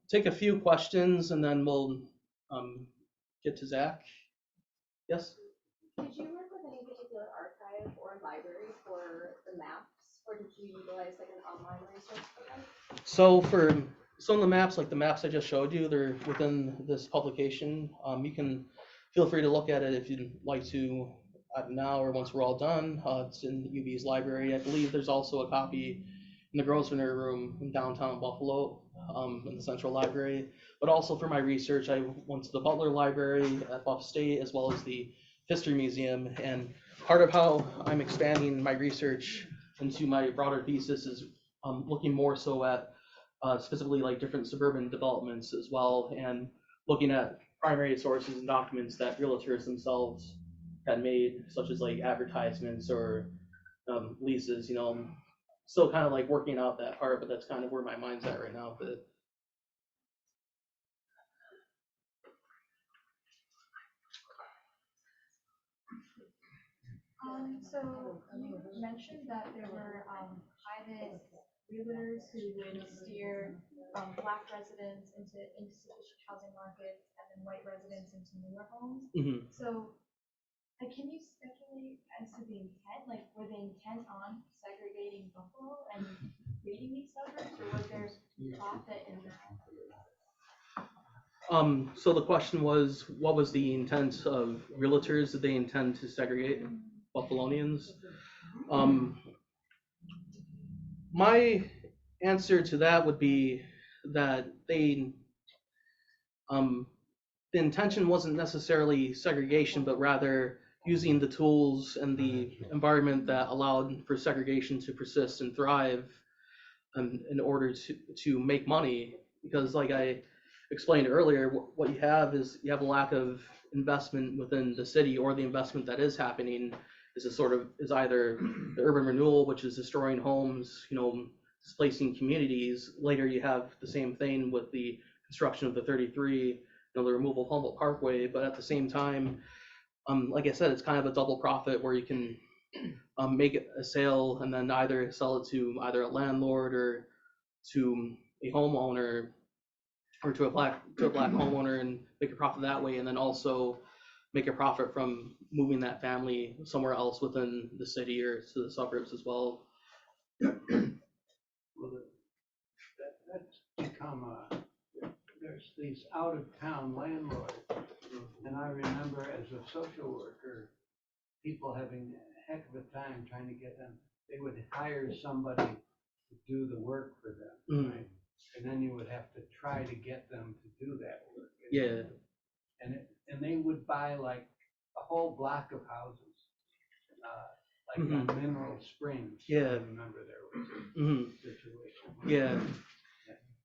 Take a few questions and then we'll get to Zach. Yes? Did you work with any particular archive or library for the maps, or did you utilize like an online resource for them? So for some of the maps, like the maps I just showed you, they're within this publication. You can feel free to look at it if you'd like to now or once we're all done. It's in UB's library. I believe there's also a copy in the Grosvenor room in downtown Buffalo, in the Central Library. But also for my research, I went to the Butler Library at Buff State as well as the History Museum. And part of how I'm expanding my research into my broader thesis is looking more so at specifically like different suburban developments as well, and looking at primary sources and documents that realtors themselves had made, such as like advertisements or leases. Still kind of like working out that part, but that's kind of where my mind's at right now. But So you mentioned that there were private realtors who would steer black residents into insufficient housing markets and then white residents into newer homes. mm-hmm. So can you speculate as to the intent? Like, were they intent on segregating Buffalo and creating these suburbs, or was there profit in that? So the question was, what was the intent of realtors? Did they intend to segregate Buffalonians? My answer to that would be that the intention wasn't necessarily segregation, but rather using the tools and the environment that allowed for segregation to persist and thrive in order to make money. Because like I explained earlier, what you have is you have a lack of investment within the city, or the investment that is happening is either the urban renewal, which is destroying homes, displacing communities. Later you have the same thing with the construction of the 33, the removal of Humboldt Parkway. But at the same time, like I said, it's kind of a double profit where you can make a sale and then either sell it to either a landlord or to a homeowner, or to a black homeowner, and make a profit that way, and then also make a profit from moving that family somewhere else within the city or to the suburbs as well. Well, that's become these out-of-town landlords. And I remember as a social worker, people having a heck of a time trying to get them. They would hire somebody to do the work for them, right? And then you would have to try to get them to do that work. Yeah. And they would buy like a whole block of houses, like on Mineral Springs. Yeah. I remember there was a situation. Yeah.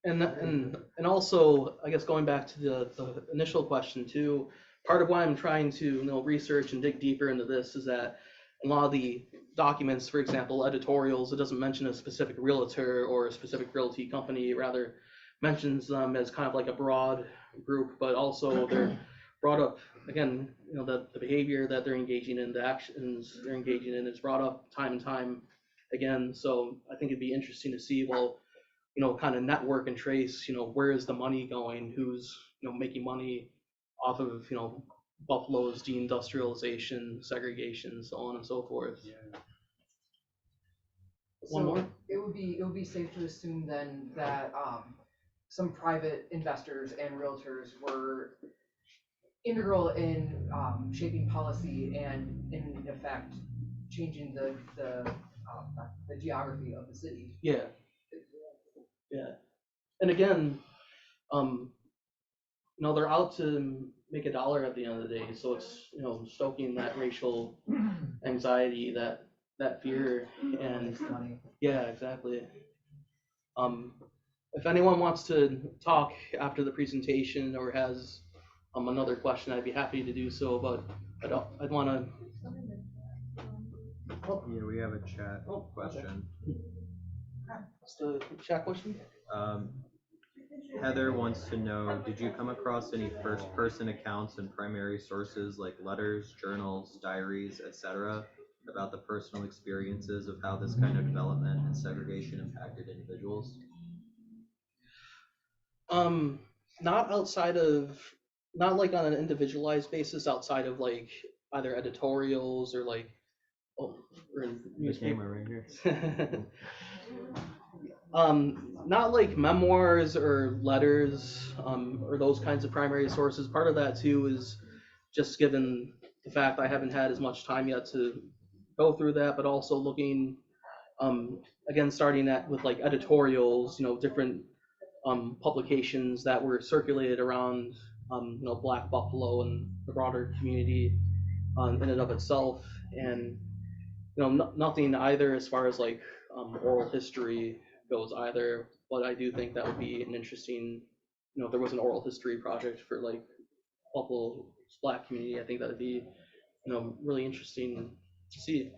And also, I guess going back to the initial question too, part of why I'm trying to research and dig deeper into this is that a lot of the documents, for example, editorials, it doesn't mention a specific realtor or a specific realty company. It rather mentions them as kind of like a broad group, but also they're brought up again. The behavior that they're engaging in, the actions they're engaging in, is brought up time and time again. So I think it'd be interesting to see, well, kind of network and trace, where is the money going? Who's, making money off of, Buffalo's deindustrialization, segregation, so on and so forth. Yeah. One more? It would be safe to assume then that some private investors and realtors were integral in shaping policy and in effect changing the geography of the city. Yeah. And again, they're out to make a dollar at the end of the day. So it's, stoking that racial anxiety, that fear, and money. Yeah, exactly. If anyone wants to talk after the presentation or has another question, I'd be happy to do so, but I'd want to. Yeah, we have a chat question. What's the chat question? Heather wants to know, did you come across any first-person accounts and primary sources like letters, journals, diaries, etc., about the personal experiences of how this kind of development and segregation impacted individuals? Not like on an individualized basis, outside of like either editorials or like or newspaper right here. Not like memoirs or letters, or those kinds of primary sources. Part of that too is just given the fact I haven't had as much time yet to go through that, but also looking, again, starting with like editorials, different publications that were circulated around, Black Buffalo and the broader community in and of itself, and nothing either as far as like oral history goes either. But I do think that would be an interesting, if there was an oral history project for like Buffalo's Black community, I think that would be, really interesting to see.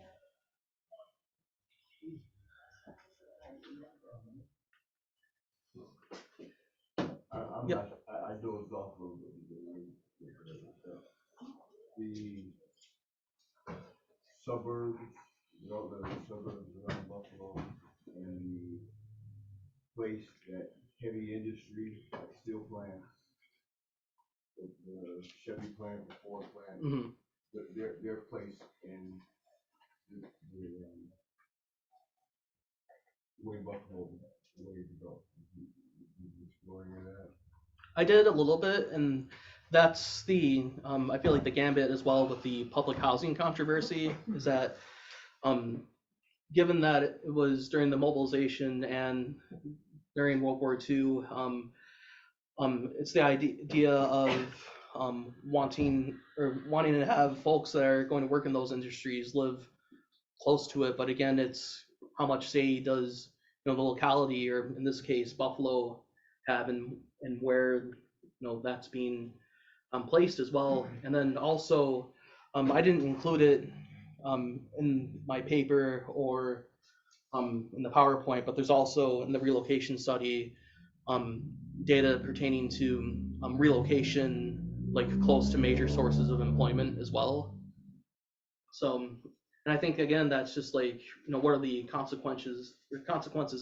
Yep. I dozed off a little bit. The suburbs, the suburbs around Buffalo, and the place that heavy industry, like steel plants, the Chevy plant, the Ford plant, their place in the way Buffalo, the way to go. Exploring that. I did a little bit, and that's the I feel like the gambit as well with the public housing controversy is that given that it was during the mobilization and during World War II, it's the idea of wanting to have folks that are going to work in those industries live close to it. But again, it's how much say does the locality, or in this case Buffalo, have and where that's being placed as well. And then also I didn't include it in my paper or in the PowerPoint, but there's also in the relocation study data pertaining to relocation like close to major sources of employment as well. So, and I think again that's just like what are the consequences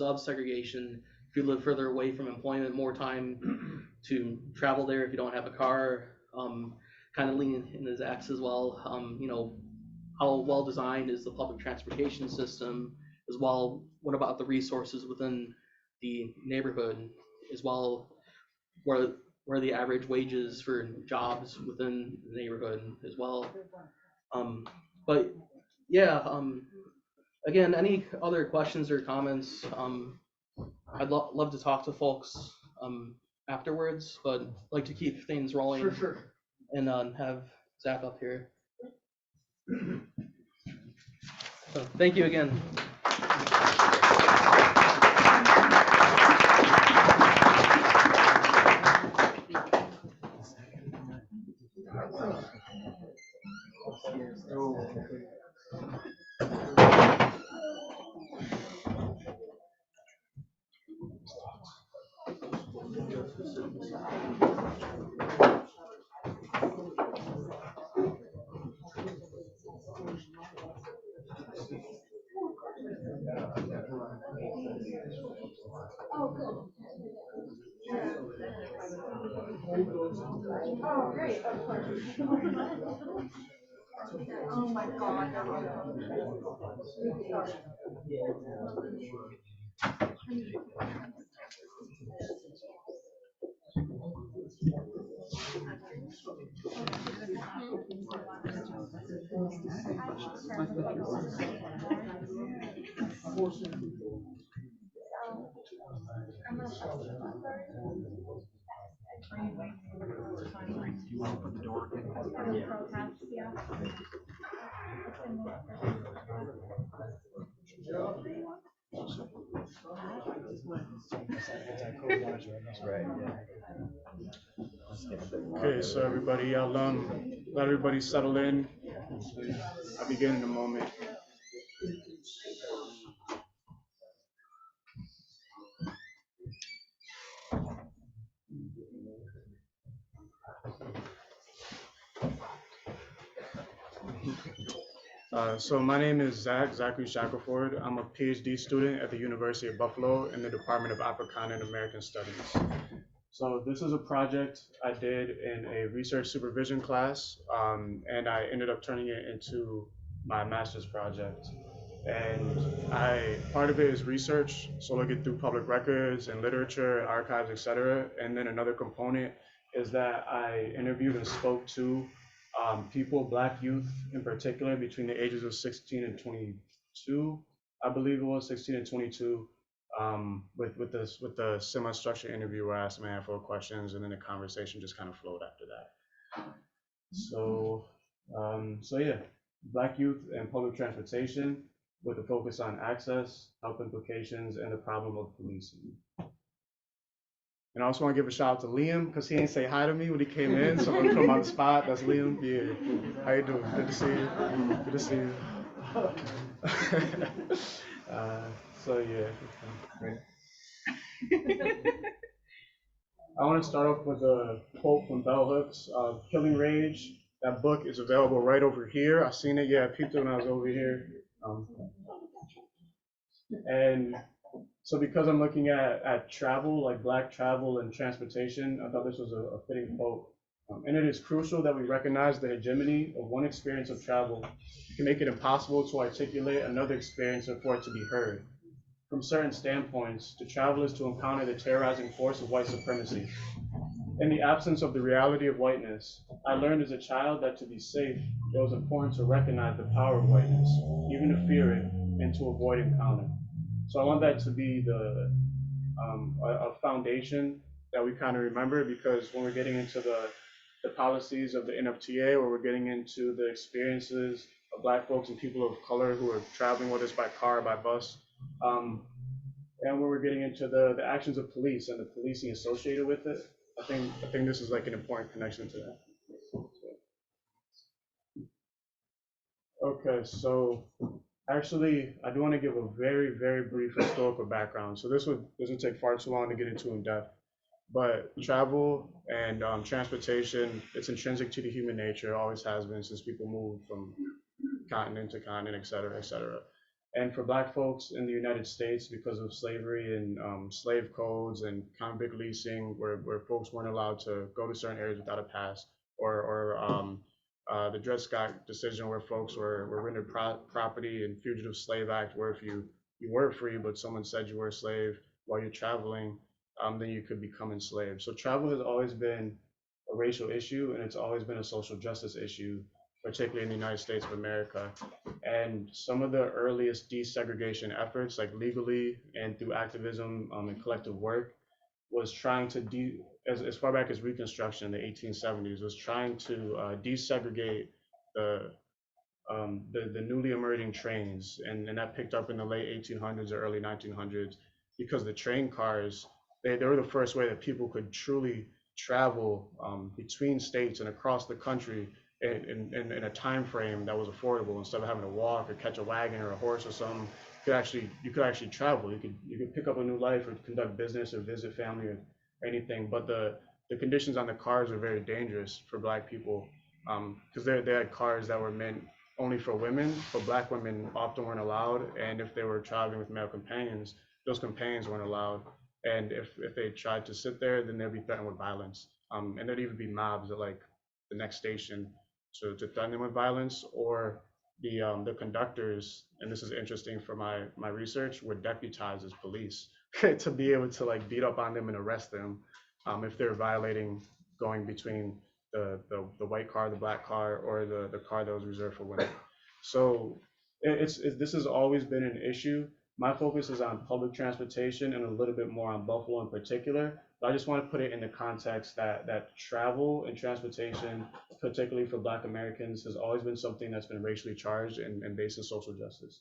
of segregation if you live further away from employment, more time to travel there if you don't have a car, kind of leaning into Zach's as well. How well designed is the public transportation system as well? What about the resources within the neighborhood as well? Where where the average wages for jobs within the neighborhood as well. But yeah, again, any other questions or comments? I'd love to talk to folks afterwards, but like to keep things rolling. For sure. And have Zach up here. So thank you again. Oh, great, of course. Oh my God. Okay, so everybody, I'll let everybody settle in. I'll begin in a moment. So my name is Zachary Shackelford. I'm a PhD student at the University of Buffalo in the Department of Africana and American Studies. So this is a project I did in a research supervision class, and I ended up turning it into my master's project. And part of it is research, so looking through public records and literature and archives, etc. And then another component is that I interviewed and spoke to people, Black youth in particular, between the ages of 16 and 22, I believe it was 16 and 22, with the semi-structured interview where I asked them a handful of questions, and then the conversation just kind of flowed after that. So yeah, Black youth and public transportation with a focus on access, health implications, and the problem of policing. And I also want to give a shout out to Liam because he didn't say hi to me when he came in, so I'm gonna put him on the spot. That's Liam. Yeah. How you doing? Good to see you. Good to see you. So yeah. I want to start off with a quote from Bell Hooks, "Killing Rage." That book is available right over here. I've seen it. Yeah, I peeped it when I was over here. And so because I'm looking at travel, like Black travel and transportation, I thought this was a fitting quote. And it is crucial that we recognize the hegemony of one experience of travel can make it impossible to articulate another experience or for it to be heard. From certain standpoints, to travel is to encounter the terrorizing force of white supremacy. In the absence of the reality of whiteness, I learned as a child that to be safe, it was important to recognize the power of whiteness, even to fear it and to avoid encounter. So I want that to be a foundation that we kind of remember, because when we're getting into the policies of the NFTA, or we're getting into the experiences of Black folks and people of color who are traveling with us by car, by bus, and when we're getting into the actions of police and the policing associated with it, I think this is like an important connection to that. Okay, so actually, I do want to give a very, very brief historical background. So this would take far too long to get into in depth. But travel and transportation, it's intrinsic to the human nature, always has been since people moved from continent to continent, et cetera, et cetera. And for Black folks in the United States, because of slavery and slave codes and convict leasing, where folks weren't allowed to go to certain areas without a pass, or the Dred Scott decision where folks were rendered property, and Fugitive Slave Act, where if you were free, but someone said you were a slave while you're traveling, then you could become enslaved. So travel has always been a racial issue, and it's always been a social justice issue, particularly in the United States of America. And some of the earliest desegregation efforts, like legally and through activism and collective work, was trying to as far back as Reconstruction in the 1870s, was trying to desegregate the the newly emerging trains, and that picked up in the late 1800s or early 1900s, because the train cars, they were the first way that people could truly travel between states and across the country in a time frame that was affordable. Instead of having to walk or catch a wagon or a horse or something, you could actually travel. You could pick up a new life or conduct business or visit family or anything. But the conditions on the cars were very dangerous for Black people, because they had cars that were meant only for women, but Black women often weren't allowed. And if they were traveling with male companions, those companions weren't allowed. And if they tried to sit there, then they'd be threatened with violence. And there'd even be mobs at like the next station to threaten them with violence, or the conductors, and this is interesting for my research, were deputized as police to be able to like beat up on them and arrest them if they're violating, going between the white car, the Black car, or the car that was reserved for women. So this has always been an issue. My focus is on public transportation and a little bit more on Buffalo in particular. But I just want to put it in the context that travel and transportation, particularly for Black Americans, has always been something that's been racially charged and based in social justice.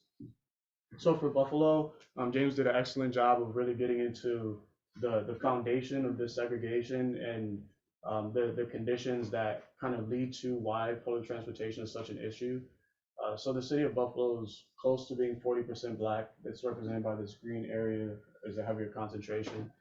So for Buffalo, James did an excellent job of really getting into the foundation of this segregation and the conditions that kind of lead to why public transportation is such an issue. So the city of Buffalo is close to being 40% Black. It's represented by this green area. There's a heavier concentration.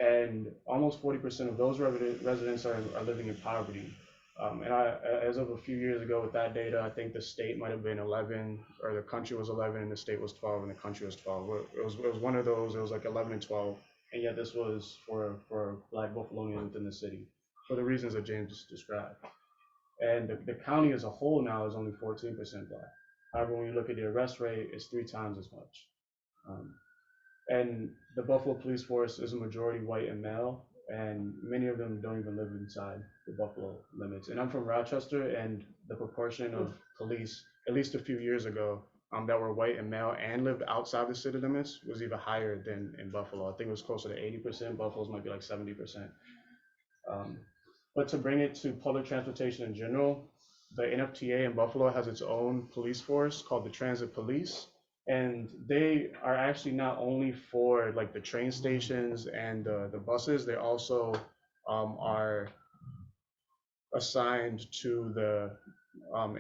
And almost 40% of those residents are living in poverty. And as of a few years ago with that data, I think the state might have been 11, or the country was 11, and the state was 12, and the country was 12. It was one of those. It was like 11 and 12, and yet this was for Black Buffalonians within the city, for the reasons that James just described. And the county as a whole now is only 14% Black. However, when you look at the arrest rate, it's 3 times as much. And the Buffalo police force is a majority white and male, and many of them don't even live inside the Buffalo limits. And I'm from Rochester, and the proportion of police, at least a few years ago, that were white and male and lived outside the city limits was even higher than in Buffalo. I think it was closer to 80%. Buffalo's might be like 70%. But to bring it to public transportation in general, the NFTA in Buffalo has its own police force called the Transit Police. And they are actually not only for like the train stations and the buses, they also are assigned to the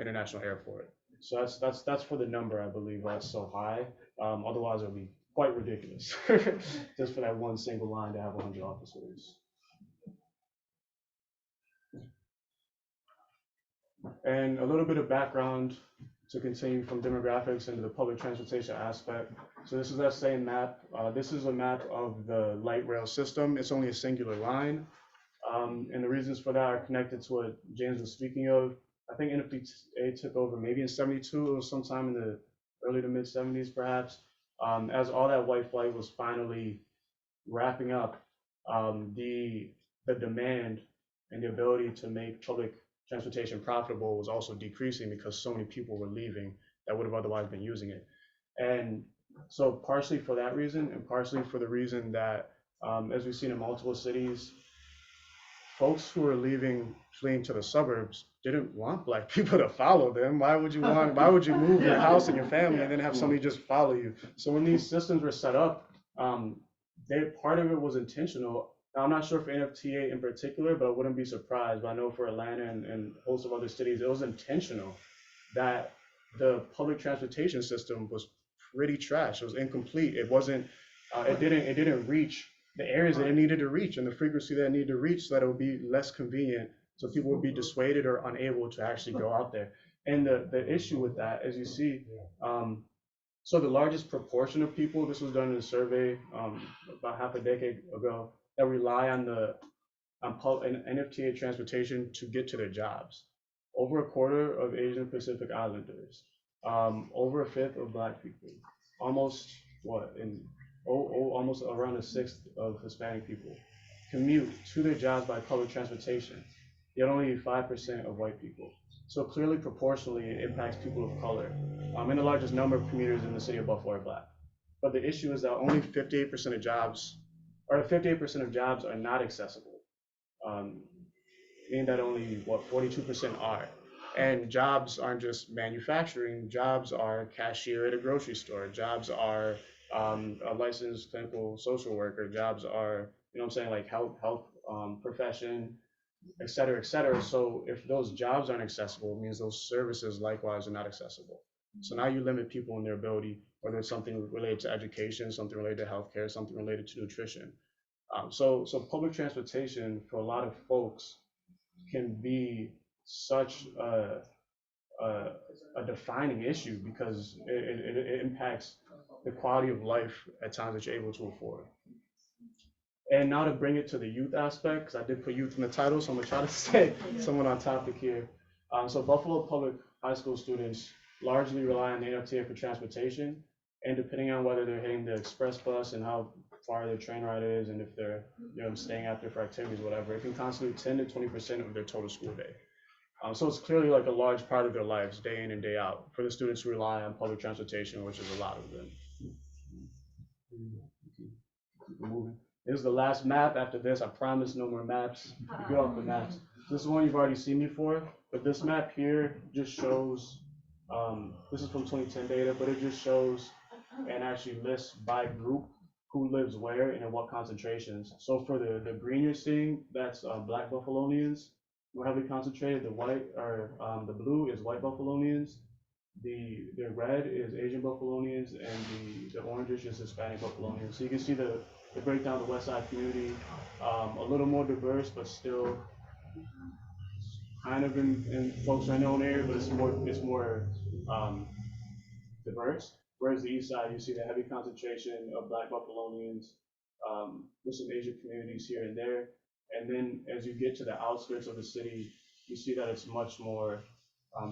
international airport. So that's for the number, I believe, why it's so high. Otherwise, it would be quite ridiculous just for that one single line to have 100 officers. And a little bit of background to continue from demographics into the public transportation aspect. So this is that same map. This is a map of the light rail system. It's only a singular line. And the reasons for that are connected to what James was speaking of. I think NFTA took over maybe in 72, it was sometime in the early to mid 70s perhaps. As all that white flight was finally wrapping up, the demand and the ability to make public transportation profitable was also decreasing because so many people were leaving that would have otherwise been using it. And so partially for that reason, and partially for the reason that, as we've seen in multiple cities, folks who are fleeing to the suburbs didn't want Black people to follow them. Why would you move your house and your family and then have somebody just follow you? So when these systems were set up, part of it was intentional. Now, I'm not sure for NFTA in particular, but I wouldn't be surprised. But I know for Atlanta and a host of other cities, it was intentional that the public transportation system was pretty trash. It was incomplete. It wasn't. It didn't reach the areas that it needed to reach and the frequency that it needed to reach, so that it would be less convenient, so people would be dissuaded or unable to actually go out there. And the issue with that, as you see, so the largest proportion of people, this was done in a survey about half a decade ago, that rely on NFTA transportation to get to their jobs. Over a quarter of Asian Pacific Islanders, over a fifth of Black people, almost almost around a sixth of Hispanic people commute to their jobs by public transportation, yet only 5% of white people. So clearly, proportionally, it impacts people of color. And the largest number of commuters in the city of Buffalo are black. But the issue is that only 58% of jobs, or 58% of jobs are not accessible. Meaning that only, 42% are. And jobs aren't just manufacturing, jobs are cashier at a grocery store, jobs are a licensed clinical social worker, jobs are, what I'm saying, like health profession, et cetera, et cetera. So if those jobs aren't accessible, it means those services likewise are not accessible. So now you limit people in their ability, whether it's something related to education, something related to healthcare, something related to nutrition. So public transportation for a lot of folks can be such a defining issue because it impacts the quality of life at times that you're able to afford. And now to bring it to the youth aspect, because I did put youth in the title, so I'm gonna try to stay somewhat on topic here. So Buffalo public high school students largely rely on the MTA for transportation, and depending on whether they're hitting the express bus and how far their train ride is, and if they're staying after for activities, whatever, it can constitute 10 to 20% of their total school day. So it's clearly like a large part of their lives, day in and day out, for the students who rely on public transportation, which is a lot of them. Keep moving. This is the last map. After this, I promise no more maps. Get off the maps. This is one you've already seen before, but this map here just shows, this is from 2010 data, but it just shows and actually lists by group who lives where and in what concentrations. So for the green you're seeing, that's Black Buffalonians. We're heavily concentrated. The white, or the blue is white Buffalonians. The red is Asian Buffalonians, and the orange is just Hispanic Buffalonians. So you can see the breakdown of the West Side community, a little more diverse, but still kind of in folks in their own area, but it's more diverse. Whereas the East Side, you see the heavy concentration of Black Buffalonians, with some Asian communities here and there. And then as you get to the outskirts of the city, you see that it's much more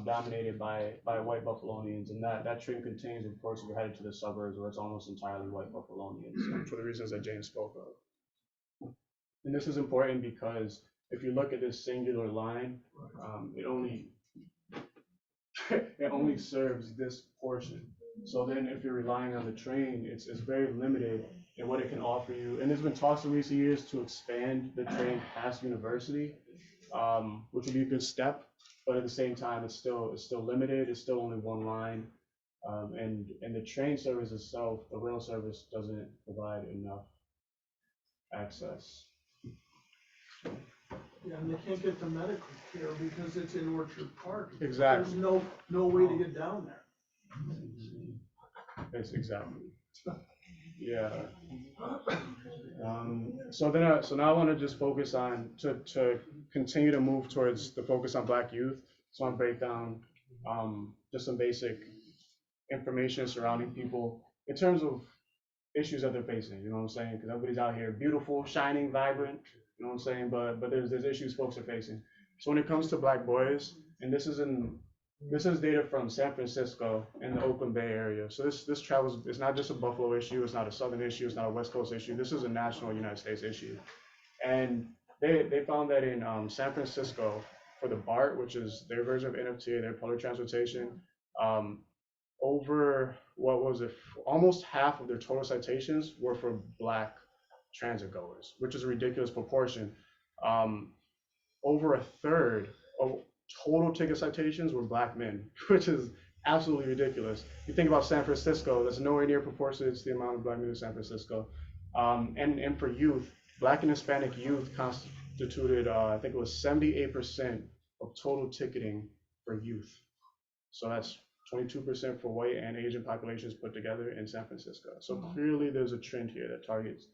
dominated by white Buffalonians, and that trend continues, of course, if you're headed to the suburbs where it's almost entirely white Buffalonians, for the reasons that James spoke of. And this is important because if you look at this singular line, it only serves this portion. So then if you're relying on the train, it's very limited in what it can offer you. And there's been talks in recent years to expand the train past University, which would be a good step. But at the same time, it's still limited. It's still only one line, and the train service itself, the rail service, doesn't provide enough access. Yeah, and they can't get the medical care because it's in Orchard Park. Exactly. There's no way to get down there. It's exactly. Yeah. So now I want to just focus on to continue to move towards the focus on Black youth. So I break down just some basic information surrounding people in terms of issues that they're facing. You know what I'm saying? Because everybody's out here beautiful, shining, vibrant. You know what I'm saying? But there's issues folks are facing. So when it comes to Black boys, and this is data from San Francisco and the Oakland Bay area. So this travels, it's not just a Buffalo issue, it's not a Southern issue, it's not a West Coast issue. This is a national United States issue. And they found that in San Francisco, for the BART, which is their version of NFTA, their public transportation, over, almost half of their total citations were for Black transit goers, which is a ridiculous proportion. Over a third of total ticket citations were Black men, which is absolutely ridiculous. You think about San Francisco, that's nowhere near proportionate to the amount of Black men in San Francisco. And for youth, Black and Hispanic youth constituted, I think it was 78% of total ticketing for youth. So that's 22% for white and Asian populations put together in San Francisco. So clearly there's a trend here that targets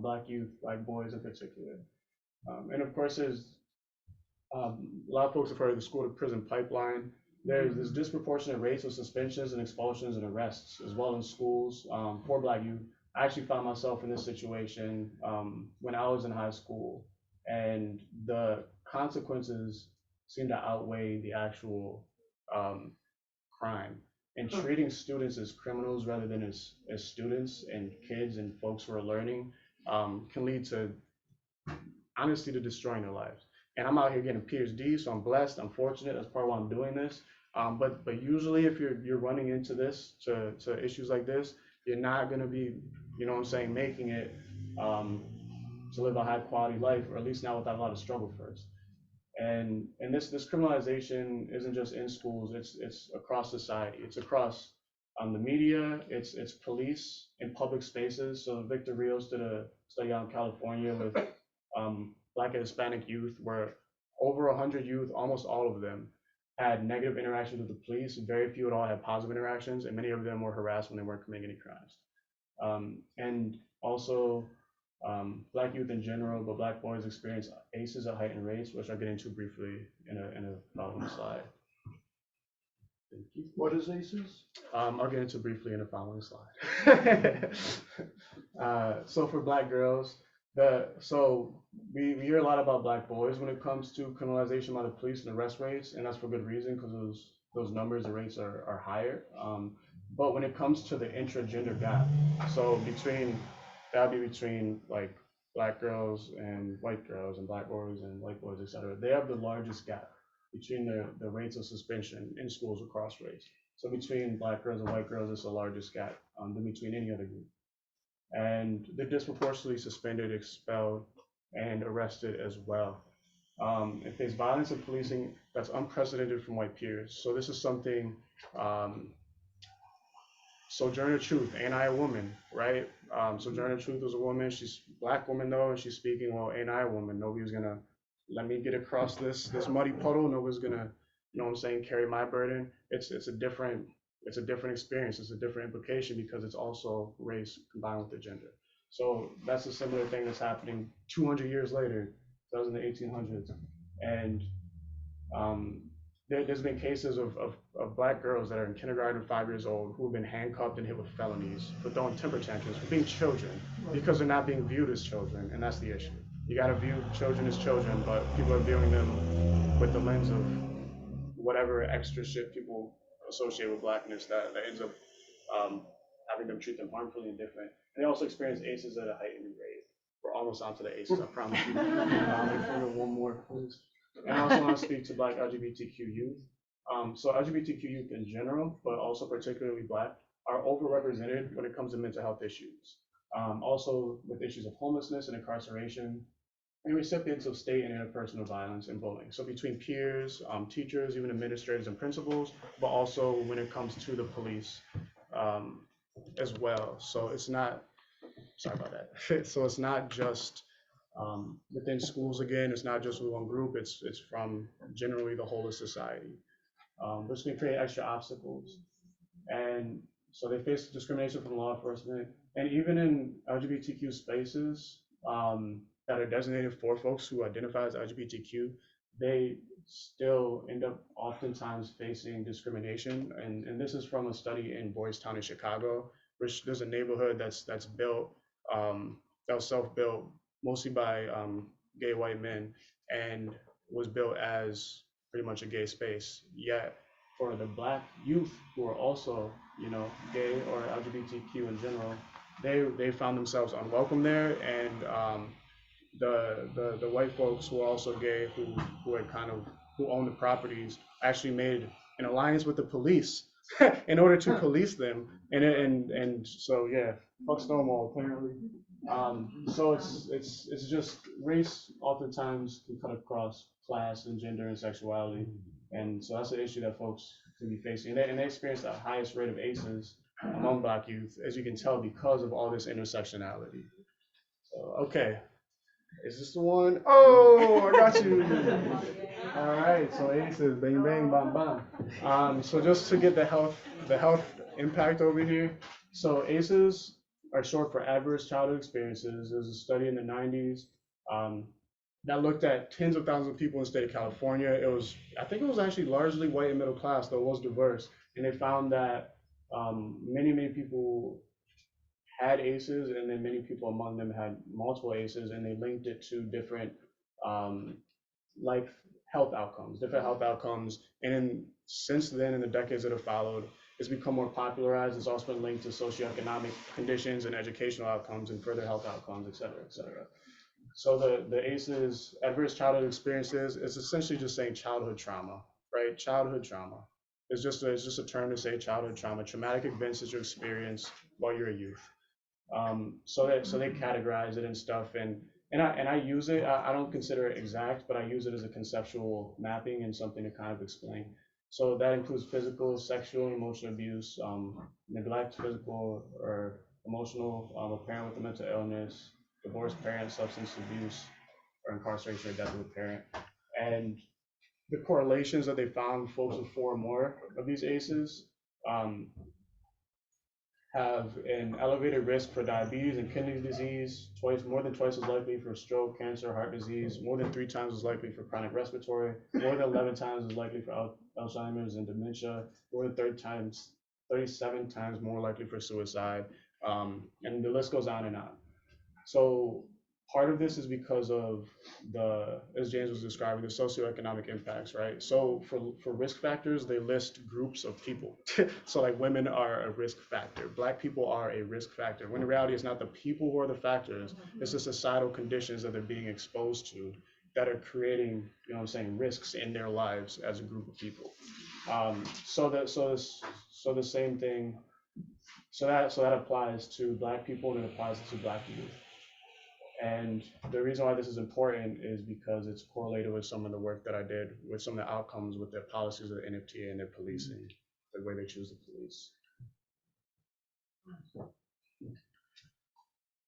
Black youth, Black boys in particular. And of course, there's a lot of folks have heard of the school to prison pipeline. There's disproportionate rates of suspensions and expulsions and arrests as well in schools for Black youth. I actually found myself in this situation when I was in high school, and the consequences seem to outweigh the actual crime. and treating students as criminals rather than as students and kids and folks who are learning can lead to, honestly, to destroying their lives. And I'm out here getting a PhD, so I'm blessed, I'm fortunate, that's part of why I'm doing this. But usually if you're running into this, to issues like this, you're not gonna be, you know what I'm saying, making it to live a high quality life, or at least not without a lot of struggle first. And this criminalization isn't just in schools, it's across society, it's across the media, it's police in public spaces. So Victor Rios did a study out in California with Black and Hispanic youth, where over 100 youth, almost all of them, had negative interactions with the police. Very few at all had positive interactions, and many of them were harassed when they weren't committing any crimes. And also, Black youth in general, but Black boys experience ACEs at heightened rates, which I'll get into briefly in a following slide. Thank you. What is ACEs? I'll get into briefly in the following slide. So for Black girls, we hear a lot about Black boys when it comes to criminalization by the police and arrest rates, and that's for good reason, because those numbers, the rates are higher. But when it comes to the intra-gender gap, so that'll be between like Black girls and white girls and Black boys and white boys, etc. They have the largest gap between the rates of suspension in schools across race. So between Black girls and white girls, it's the largest gap than between any other group. And they're disproportionately suspended, expelled, and arrested as well. It face violence and policing that's unprecedented from white peers. So this is something, Sojourner Truth, ain't I a woman, right? Sojourner Truth was a woman, she's a Black woman though, and she's speaking, well, ain't I a woman? Nobody's gonna let me get across this muddy puddle, nobody's gonna, you know what I'm saying, carry my burden. It's a different experience, it's a different implication because it's also race combined with the gender. So that's a similar thing that's happening 200 years later, that was in the 1800s. And there's been cases of Black girls that are in kindergarten, 5 years old, who have been handcuffed and hit with felonies for throwing temper tantrums, for being children, because they're not being viewed as children, and that's the issue. You gotta view children as children, but people are viewing them with the lens of whatever extra shit people associate with Blackness that ends up having them treat them harmfully and different. And they also experience ACEs at a heightened rate. We're almost onto the ACEs, I promise you. One more, please. And I also want to speak to Black LGBTQ youth. So LGBTQ youth in general, but also particularly Black, are overrepresented when it comes to mental health issues. Also with issues of homelessness and incarceration, and recipients of state and interpersonal violence and bullying. So between peers, teachers, even administrators and principals, but also when it comes to the police as well. So it's not, sorry about that. So it's not just within schools again, it's not just with one group, it's from generally the whole of society. Which can create extra obstacles. And so they face discrimination from law enforcement. And even in LGBTQ spaces that are designated for folks who identify as LGBTQ, they still end up oftentimes facing discrimination. And this is from a study in Boys Town in Chicago, which there's a neighborhood that's built, that was self-built mostly by gay white men, and was built as pretty much a gay space. Yet for the Black youth who are also, you know, gay or LGBTQ in general, they found themselves unwelcome there. And the white folks who are also gay, who own the properties, actually made an alliance with the police in order to police them. And so yeah, fuck Stonewall apparently. So it's just race oftentimes can cut across class and gender and sexuality, and so that's an issue that folks can be facing. And they experience the highest rate of ACEs among Black youth, as you can tell, because of all this intersectionality. So okay, is this the one? Oh, I got you. All right, so ACEs, bang bang, bam bam. So just to get the health impact over here. So ACEs are short for adverse childhood experiences. There's a study in the 90s that looked at tens of thousands of people in the state of California. I think it was actually largely white and middle class, though it was diverse. And they found that many people had ACEs, and then many people among them had multiple ACEs, and they linked it to different health outcomes. And then since then, in the decades that have followed, it's become more popularized. It's also been linked to socioeconomic conditions and educational outcomes and further health outcomes, et cetera, et cetera. So the ACEs, adverse childhood experiences, is essentially just saying childhood trauma, right? Childhood trauma. It's just a term to say childhood trauma, traumatic events that you experience while you're a youth. So they categorize it and stuff, and I use it. I don't consider it exact, but I use it as a conceptual mapping and something to kind of explain. So that includes physical, sexual, and emotional abuse, neglect, physical or emotional, a parent with a mental illness, divorced parent, substance abuse, or incarceration or death of a parent. And the correlations that they found, folks with 4 or more of these ACEs have an elevated risk for diabetes and kidney disease, more than twice as likely for stroke, cancer, heart disease, more than 3 times as likely for chronic respiratory, more than 11 times as likely for Alzheimer's and dementia, more than 37 times more likely for suicide, and the list goes on and on. So part of this is because of as James was describing, the socioeconomic impacts, right? So for risk factors, they list groups of people. So like women are a risk factor, Black people are a risk factor, when in reality it's not the people who are the factors, it's the societal conditions that they're being exposed to that are creating, you know what I'm saying, risks in their lives as a group of people. So the same thing, so that applies to Black people and it applies to Black youth. And the reason why this is important is because it's correlated with some of the work that I did with some of the outcomes with their policies of the NFTA and their policing, the way they choose to police.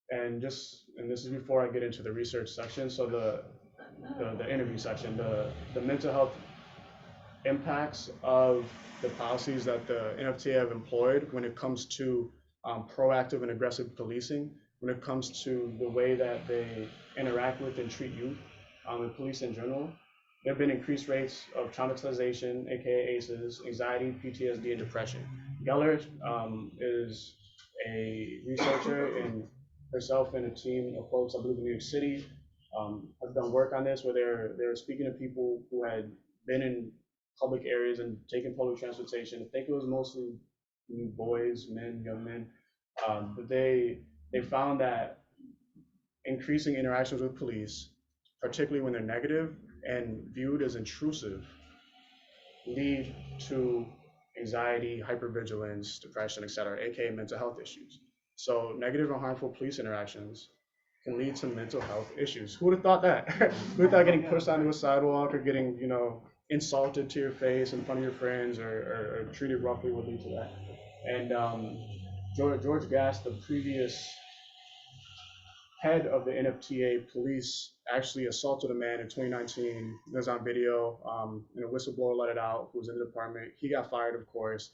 And this is before I get into the research section. So the interview section, the mental health impacts of the policies that the NFTA have employed when it comes to proactive and aggressive policing, when it comes to the way that they interact with and treat youth, and police in general. There have been increased rates of traumatization, aka ACEs, anxiety, PTSD, and depression. Geller is a researcher, and herself and a team of folks, I believe in New York City, have done work on this where they're speaking to people who had been in public areas and taken public transportation. I think it was mostly boys, men, young men, but they found that increasing interactions with police, particularly when they're negative and viewed as intrusive, lead to anxiety, hypervigilance, depression, etc., aka mental health issues. So negative and harmful police interactions can lead to mental health issues. Who would have thought that? Who would have thought getting pushed onto a sidewalk or getting, insulted to your face in front of your friends or treated roughly would lead to that? And George Gass, the previous head of the NFTA police, actually assaulted a man in 2019. It was on video, and a whistleblower let it out, who was in the department. He got fired, of course,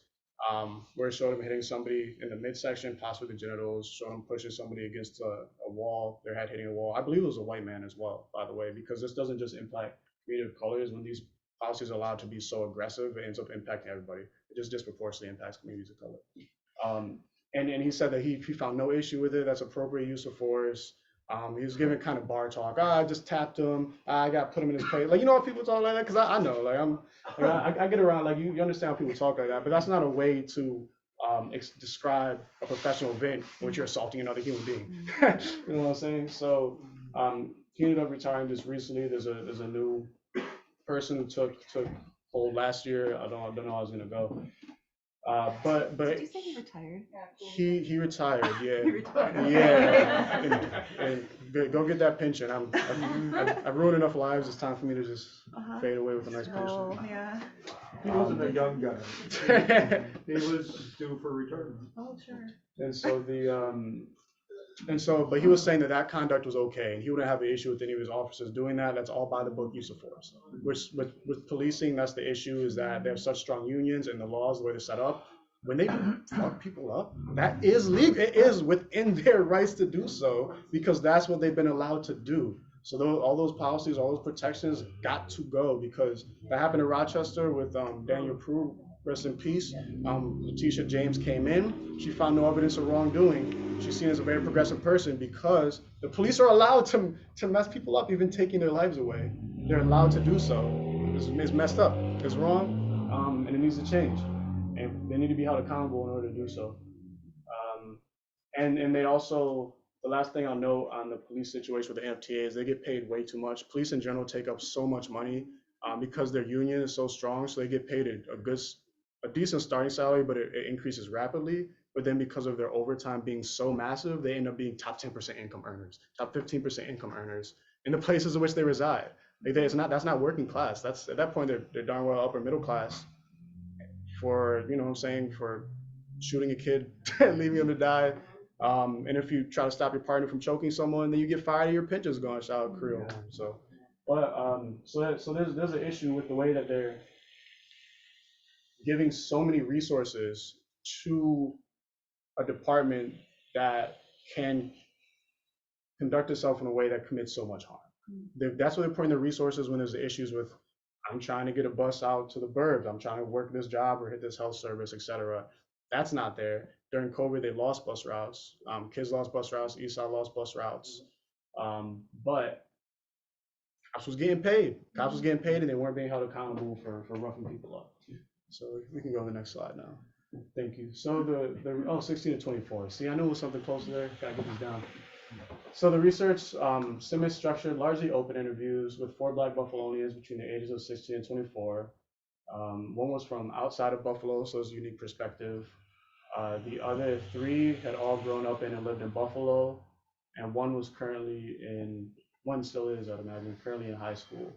where it showed him hitting somebody in the midsection, possibly the genitals, showed him pushing somebody against a wall, their head hitting a wall. I believe it was a white man as well, by the way, because this doesn't just impact community of colors. When these policies are allowed to be so aggressive, it ends up impacting everybody. It just disproportionately impacts communities of color. And he said that he found no issue with it. That's appropriate use of force. He was giving kind of bar talk. I just tapped him. I got put him in his place. Like, what people talk like that? Because I know, I get around, you understand how people talk like that, but that's not a way to describe a professional event in which you're assaulting another human being. You know what I'm saying? So he ended up retiring just recently. There's a new person who took hold last year. I don't know how it's gonna go. But Did you say he retired? he retired, yeah. He retired. Yeah. and go get that pension. I've ruined enough lives. It's time for me to just fade away with a nice Oh, pension. yeah. He wasn't a young guy. He was due for retirement. Oh, sure. But he was saying that conduct was okay, and he wouldn't have an issue with any of his officers doing that. That's all by the book use of force. Which with policing, that's the issue, is that they have such strong unions and the laws, the way they're set up. When they fuck people up, that is legal. It is within their rights to do so, because that's what they've been allowed to do. So all those policies, all those protections got to go, because that happened in Rochester with Daniel Prue, rest in peace. Letitia James came in. She found no evidence of wrongdoing. She's seen as a very progressive person because the police are allowed to mess people up, even taking their lives away. They're allowed to do so. It's messed up. It's wrong, and it needs to change. and they need to be held accountable in order to do so. And they also, the last thing I'll note on the police situation with the NFTA is they get paid way too much. Police in general take up so much money because their union is so strong, so they get paid a decent starting salary, but it increases rapidly. But then because of their overtime being so massive, they end up being top 10% income earners, top 15% income earners in the places in which they reside. That's not working class. That's at that point they're darn well upper middle class for, you know what I'm saying, for shooting a kid and leaving him to die. And if you try to stop your partner from choking someone, then you get fired and your pension's gone. Shout out Creole. So, so there's an issue with the way that they're giving so many resources to a department that can conduct itself in a way that commits so much harm. That's where they're putting the resources when there's issues with, I'm trying to get a bus out to the burbs, I'm trying to work this job or hit this health service, etc. That's not there. During COVID, they lost bus routes. Kids lost bus routes. Eastside lost bus routes. But cops was getting paid. Cops was getting paid, and they weren't being held accountable for roughing people up. So we can go to the next slide now. Thank you. So the 16 to 24. See, I knew it was something close there. Gotta get these down. So the research, semi-structured, largely open interviews with 4 Black Buffalonians between the ages of 16 and 24. One was from outside of Buffalo, so it's a unique perspective. The other 3 had all grown up in and lived in Buffalo, and one still is, I'd imagine, currently in high school.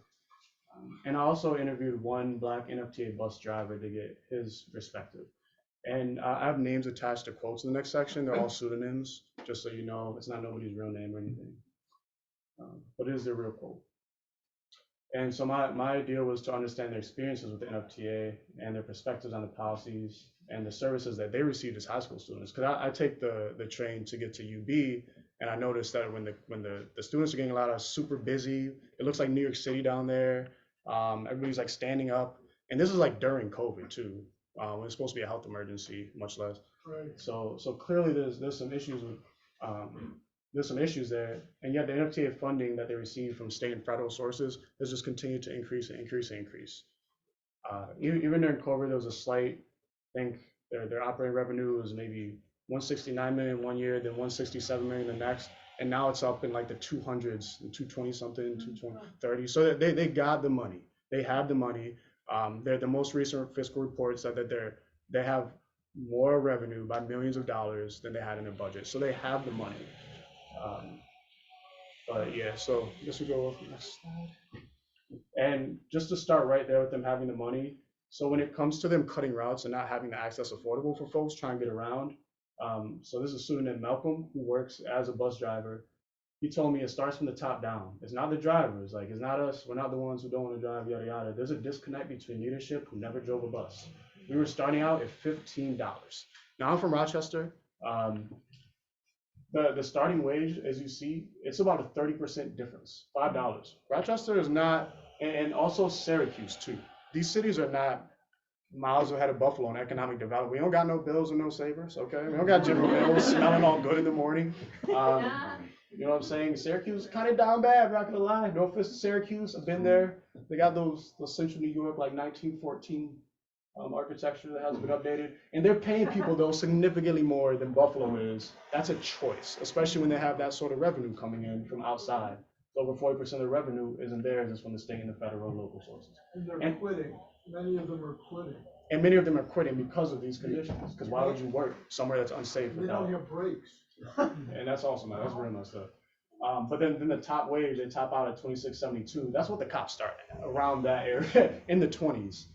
And I also interviewed one Black NFTA bus driver to get his perspective. And I have names attached to quotes in the next section. They're all pseudonyms, just so you know. It's not nobody's real name or anything. But it is their real quote. And so my idea was to understand their experiences with the NFTA and their perspectives on the policies and the services that they received as high school students. Because I take the train to get to UB, and I noticed that when the students are getting a lot of super busy, it looks like New York City down there. Everybody's like standing up, and this is like during COVID too, when it's supposed to be a health emergency, much less. Right. So clearly there's some issues with there's some issues there, and yet the NFTA funding that they receive from state and federal sources has just continued to increase and increase and increase. Even during COVID, there was a slight, I think their operating revenue was maybe 169 million one year, then 167 million the next, and now it's up in like the 200s, 220 something, 230. So they got the money. They have the money. The most recent fiscal report said that they have more revenue by millions of dollars than they had in their budget. So they have the money. But yeah, so I guess we go to the next slide. And just to start right there with them having the money. So when it comes to them cutting routes and not having the access affordable for folks trying to get around. So this is a student named Malcolm who works as a bus driver. He told me it starts from the top down. It's not the drivers, like it's not us. We're not the ones who don't want to drive, yada, yada. There's a disconnect between leadership who never drove a bus. We were starting out at $15. Now I'm from Rochester. The starting wage, as you see, it's about a 30% difference, $5. Rochester is not, and also Syracuse too. These cities are not miles ahead of Buffalo in economic development. We don't got no bills and no savers, okay? We don't got General Mills smelling all good in the morning. You know what I'm saying? Syracuse is kind of down bad, I'm not gonna lie. No offense to Syracuse, I've been there. They got those central New York, like 1914 architecture that hasn't been updated. And they're paying people though significantly more than Buffalo is. That's a choice, especially when they have that sort of revenue coming in from outside. So over 40% of the revenue isn't theirs, it's from the state and the federal and local sources. And they're quitting. Many of them are quitting. And many of them are quitting because of these conditions. Because why would you work somewhere that's unsafe? They don't have breaks. And that's awesome, man. That's real messed up. But then the top wage, they top out at $26.72. That's what the cops start at, around that area in the 20s.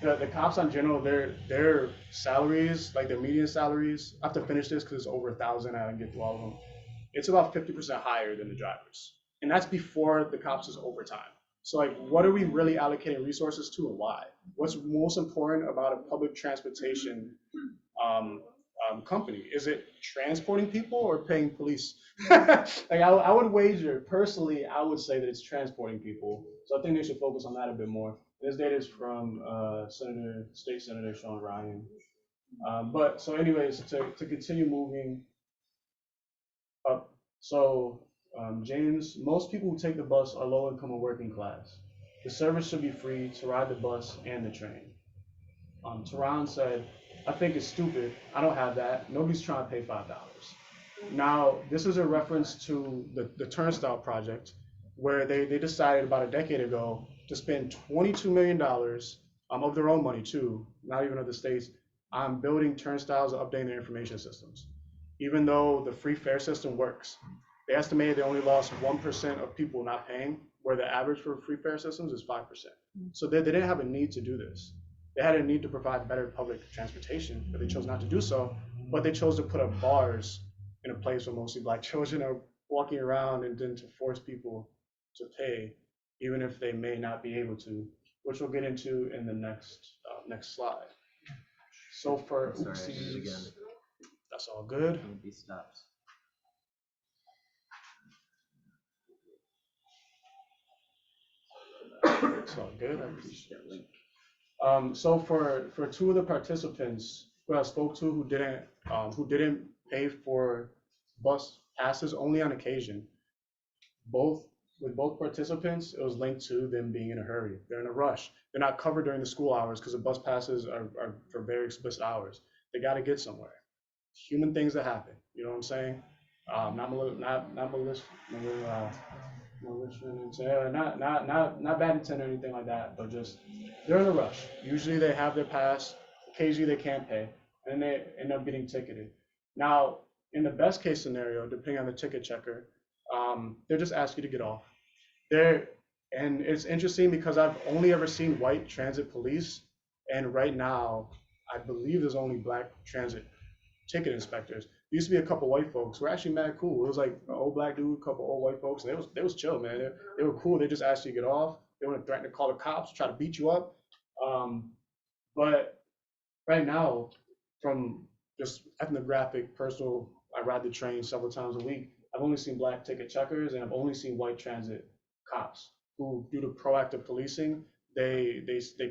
The cops in general, their salaries, like their median salaries, I have to finish this because it's over 1,000. I didn't get through all of them. It's about 50% higher than the drivers. And that's before the cops is overtime. So like, what are we really allocating resources to and why? What's most important about a public transportation company? Is it transporting people or paying police? Like I would wager, personally, I would say that it's transporting people. So I think they should focus on that a bit more. This data is from State Senator Sean Ryan. But so anyways, to continue moving up. So James, most people who take the bus are low income or working class. The service should be free to ride the bus and the train. Tehran said, I think it's stupid. I don't have that. Nobody's trying to pay $5. Now, this is a reference to the Turnstile Project, where they decided about a decade ago to spend $22 million of their own money too, not even of the states, on building turnstiles and updating their information systems. Even though the free fare system works, they estimated they only lost 1% of people not paying, where the average for free fare systems is 5%. So they didn't have a need to do this. They had a need to provide better public transportation, but they chose not to do so. But they chose to put up bars in a place where mostly black children are walking around, and then to force people to pay, even if they may not be able to, which we'll get into in the next slide. So for Sorry, I did it again. oopsies, that's all good. These stops. It's all good. I appreciate it. So for two of the participants who I spoke to who didn't pay for bus passes only on occasion, with both participants, it was linked to them being in a hurry. They're in a rush. They're not covered during the school hours because the bus passes are for very explicit hours. They got to get somewhere. Human things that happen. You know what I'm saying? Not bad intent or anything like that, but just they're in a rush. Usually they have their pass. Occasionally they can't pay, and they end up getting ticketed. Now, in the best case scenario, depending on the ticket checker, they're just asking you to get off. And it's interesting because I've only ever seen white transit police, and right now, I believe there's only black transit ticket inspectors. There used to be a couple white folks who were actually mad cool. It was like an old black dude, a couple old white folks, and they was chill, man. They were cool. They just asked you to get off. They wouldn't threaten to call the cops, try to beat you up. But right now, from just ethnographic, personal, I ride the train several times a week. I've only seen black ticket checkers, and I've only seen white transit cops who, due to proactive policing, they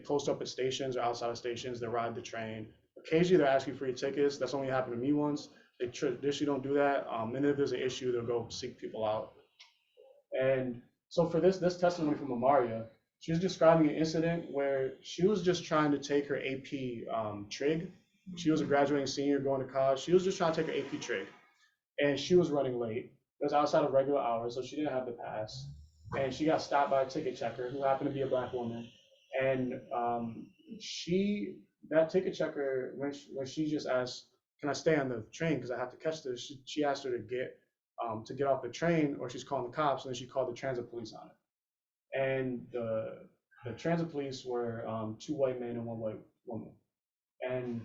post up at stations or outside of stations. They ride the train. Occasionally, they're asking for your tickets. That's only happened to me once. They traditionally don't do that. And if there's an issue, they'll go seek people out. And so for this testimony from Amaria, she was describing an incident where she was just trying to take her AP trig. She was a graduating senior going to college. She was just trying to take her AP trig, and she was running late. It was outside of regular hours, so she didn't have the pass. And she got stopped by a ticket checker who happened to be a black woman. And that ticket checker, when she just asked, "Can I stay on the train because I have to catch this?" She asked her to get off the train, or she's calling the cops, and then she called the transit police on it. And the transit police were two white men and one white woman. And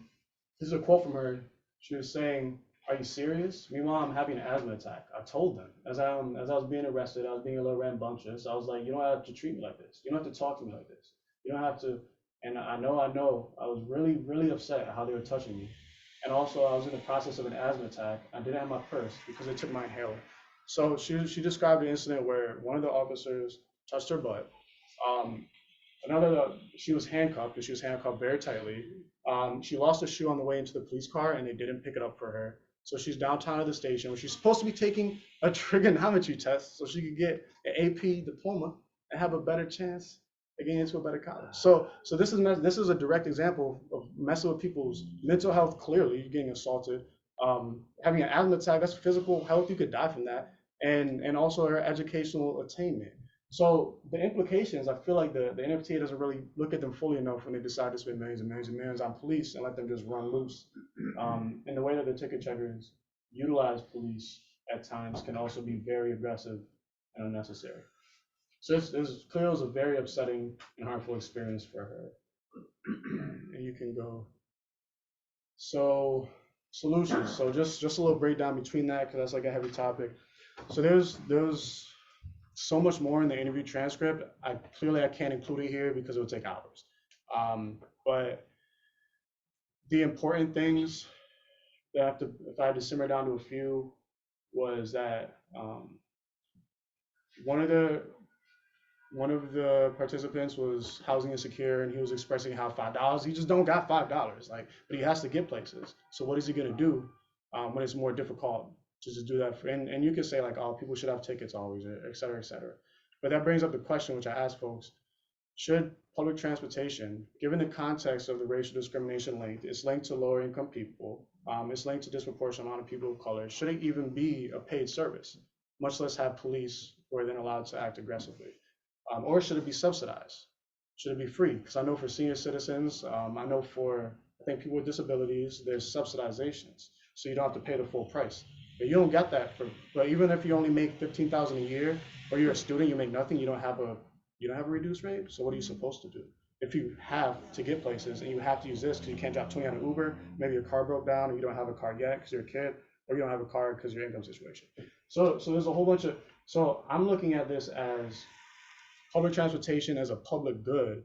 this is a quote from her. She was saying, "Are you serious? Meanwhile, I'm having an asthma attack." I told them as I was being arrested, I was being a little rambunctious. I was like, "You don't have to treat me like this. You don't have to talk to me like this. You don't have to." And I know. I was really, really upset at how they were touching me. And also, I was in the process of an asthma attack. I didn't have my purse because they took my inhaler. So she described an incident where one of the officers touched her butt. She was handcuffed, and she was handcuffed very tightly. She lost a shoe on the way into the police car, and they didn't pick it up for her. So she's downtown at the station where she's supposed to be taking a trigonometry test so she could get an AP diploma and have a better chance of getting into a better college. So this is a direct example of messing with people's mental health. Clearly, you're getting assaulted. Having an asthma attack, that's physical health. You could die from that. And also her educational attainment. So the implications, I feel like the NFTA doesn't really look at them fully enough when they decide to spend millions and millions and millions on police and let them just run loose. And the way that the ticket checkers utilize police at times can also be very aggressive and unnecessary. So it was a very upsetting and harmful experience for her. And you can go. So solutions. So just a little breakdown between that, because that's like a heavy topic. So there's so much more in the interview transcript. I can't include it here because it would take hours. But the important things that if I had to simmer down to a few, was that one of the participants was housing insecure, and he was expressing how $5, he just don't got $5, but he has to get places. So what is he gonna do when it's more difficult to just do that? And you can say like, oh, people should have tickets always, et cetera, et cetera. But that brings up the question which I ask folks: should public transportation, given the context of the racial discrimination linked, it's linked to lower income people, it's linked to disproportionate amount of people of color, should it even be a paid service, much less have police who are then allowed to act aggressively? Or should it be subsidized? Should it be free? Because I know for senior citizens, I know for, I think people with disabilities, there's subsidizations, so you don't have to pay the full price. But you don't get that but even if you only make $15,000 a year, or you're a student, you make nothing, you don't have a reduced rate. So what are you supposed to do? If you have to get places and you have to use this because you can't drop 20 on an Uber, maybe your car broke down and you don't have a car yet because you're a kid, or you don't have a car because of your income situation. So there's a whole bunch of, so I'm looking at this as public transportation as a public good,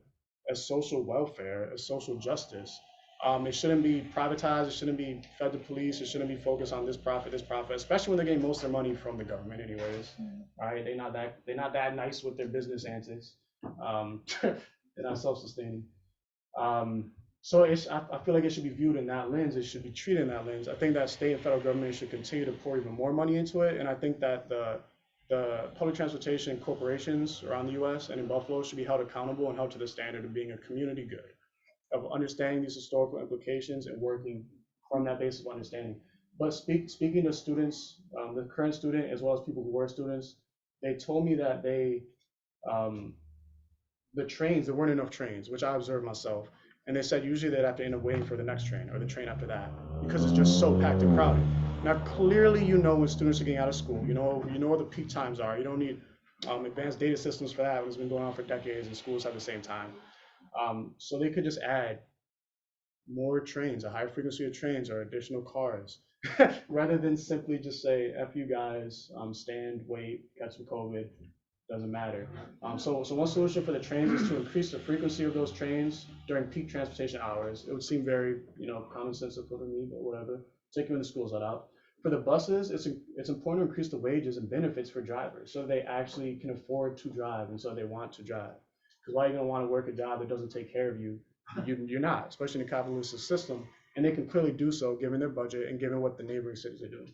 as social welfare, as social justice. It shouldn't be privatized, it shouldn't be fed to police, it shouldn't be focused on this profit, especially when they're getting most of their money from the government anyways. All right, they're not that nice with their business antics. They're not self-sustaining. So I feel like it should be viewed in that lens, it should be treated in that lens. I think that state and federal government should continue to pour even more money into it, and I think that the public transportation corporations around the US and in Buffalo should be held accountable and held to the standard of being a community good, of understanding these historical implications and working from that basis of understanding. But speaking to students, the current student as well as people who were students, they told me that the trains, there weren't enough trains, which I observed myself. And they said usually they'd have to end up waiting for the next train or the train after that because it's just so packed and crowded. Now, clearly, you know when students are getting out of school, you know what the peak times are. You don't need advanced data systems for that. It's been going on for decades and schools have the same time. So they could just add more trains, a higher frequency of trains or additional cars, rather than simply just say, F you guys, stand, wait, catch some COVID, doesn't matter. So one solution for the trains is to increase the frequency of those trains during peak transportation hours. It would seem very, commonsensical to me, but whatever. Take when the schools let out. For the buses, it's important to increase the wages and benefits for drivers so they actually can afford to drive and so they want to drive. Because why are you going to want to work a job that doesn't take care of you? You're not, especially in a capitalist system. And they can clearly do so given their budget and given what the neighboring cities are doing.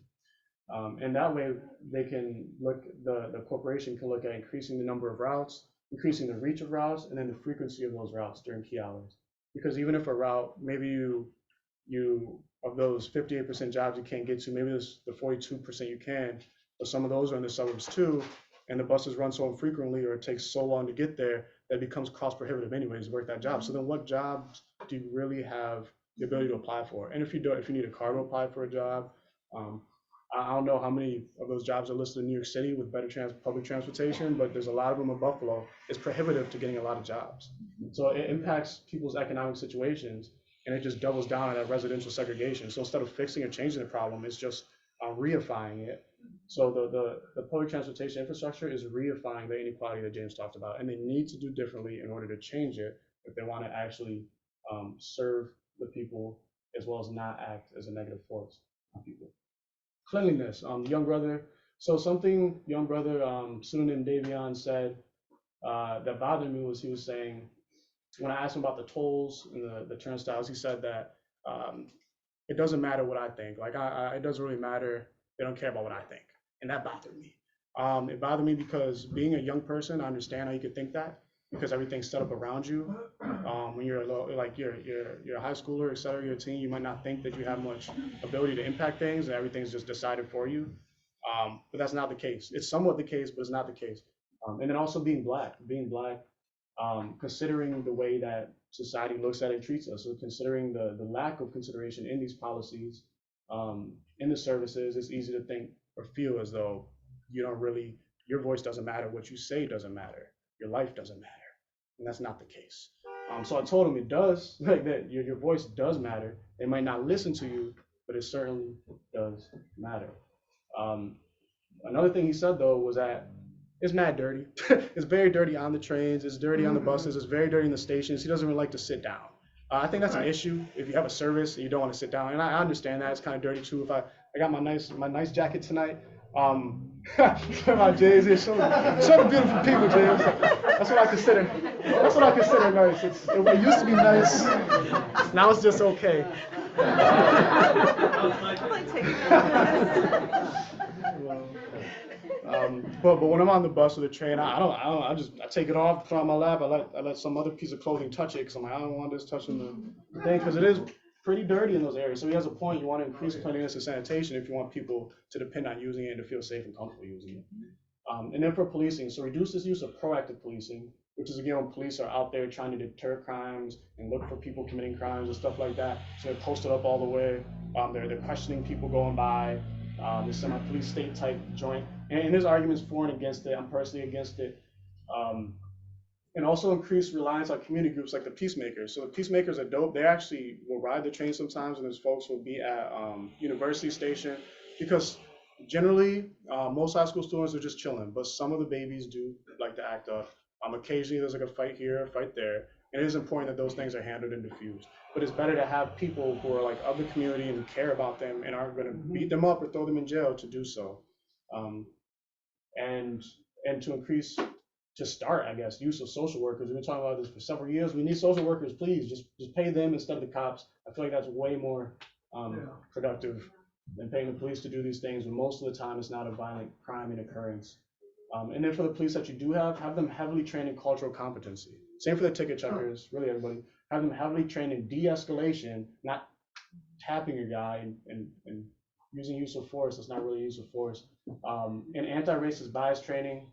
And that way they can look, the corporation can look at increasing the number of routes, increasing the reach of routes, and then the frequency of those routes during key hours. Because even if a route, maybe you of those 58% jobs you can't get to, maybe there's the 42% you can, but some of those are in the suburbs too, and the buses run so infrequently or it takes so long to get there that it becomes cost prohibitive anyways to work that job. So then what jobs do you really have the ability to apply for? And if you need a car to apply for a job, I don't know how many of those jobs are listed in New York City with better public transportation, but there's a lot of them in Buffalo. It's prohibitive to getting a lot of jobs. So it impacts people's economic situations, and it just doubles down on that residential segregation. So instead of fixing or changing the problem, it's just reifying it. So the public transportation infrastructure is reifying the inequality that James talked about, and they need to do differently in order to change it if they want to actually serve the people as well as not act as a negative force on people. Cleanliness, young brother. So something young brother, pseudonym Davion said that bothered me was he was saying, when I asked him about the tolls and the turnstiles, he said that it doesn't matter what I think. Like it doesn't really matter. They don't care about what I think, and that bothered me. It bothered me because being a young person, I understand how you could think that because everything's set up around you. When you're you're a high schooler, et cetera, you're a teen, you might not think that you have much ability to impact things and everything's just decided for you. But that's not the case. It's somewhat the case, but it's not the case. And then also being black, considering the way that society looks at and treats us, so considering the lack of consideration in these policies, in the services, it's easy to think or feel as though your voice doesn't matter, what you say doesn't matter, your life doesn't matter. And that's not the case. So I told him it does, like that your voice does matter. They might not listen to you, but it certainly does matter. Another thing he said though was that it's mad dirty. It's very dirty on the trains, it's dirty on the buses, it's very dirty in the stations. He doesn't really like to sit down. I think that's an issue if you have a service and you don't want to sit down. And I understand that, it's kind of dirty too. If I got my nice jacket tonight. My J's here, show the beautiful people, James. That's what I consider nice. It used to be nice. Now it's just okay. But when I'm on the bus or the train, I take it off, put it on my lap. I let some other piece of clothing touch it because I'm like, I don't want this touching the thing because it is pretty dirty in those areas. So he has a point. You want to increase cleanliness and sanitation if you want people to depend on using it and to feel safe and comfortable using it. And then for policing, so reduce this use of proactive policing, which is again when police are out there trying to deter crimes and look for people committing crimes and stuff like that. So they're posted up all the way. They're questioning people going by. This semi-police state type joint. And there's arguments for and against it. I'm personally against it. And also increase reliance on community groups like the peacemakers. So the peacemakers are dope. They actually will ride the train sometimes, and those folks will be at University Station because generally most high school students are just chilling, but some of the babies do like to act up. Occasionally there's like a fight here, a fight there, and it is important that those things are handled and diffused. But it's better to have people who are like of the community and who care about them and aren't going to beat them up or throw them in jail to do so. And to increase, to start, I guess, use of social workers. We've been talking about this for several years. We need social workers, please. Just pay them instead of the cops. I feel like that's way more productive than paying the police to do these things. When most of the time, it's not a violent crime and occurrence. And then for the police that you do have them heavily trained in cultural competency. Same for the ticket checkers, really everybody. Have them heavily trained in de-escalation, not tapping a guy and using use of force. That's not really use of force. And anti-racist bias training,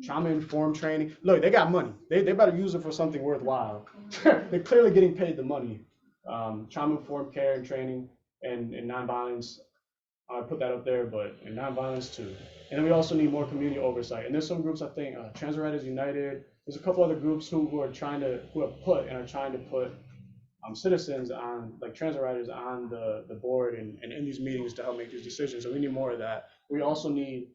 trauma-informed training. Look, they got money. They better use it for something worthwhile. They're clearly getting paid the money. Trauma-informed care and training and nonviolence. I put that up there, but in nonviolence too. And then we also need more community oversight. And there's some groups, I think, Trans Writers United. There's a couple other groups who have trying to put citizens on, like transit riders, on the board and in these meetings to help make these decisions. So we need more of that. We also need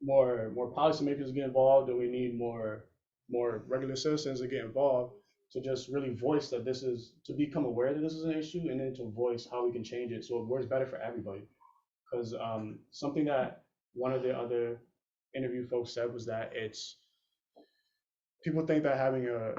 more policymakers to get involved, and we need more regular citizens to get involved to just really voice that this is, to become aware that this is an issue, and then to voice how we can change it so it works better for everybody. Because something that one of the other interview folks said was that people think that having a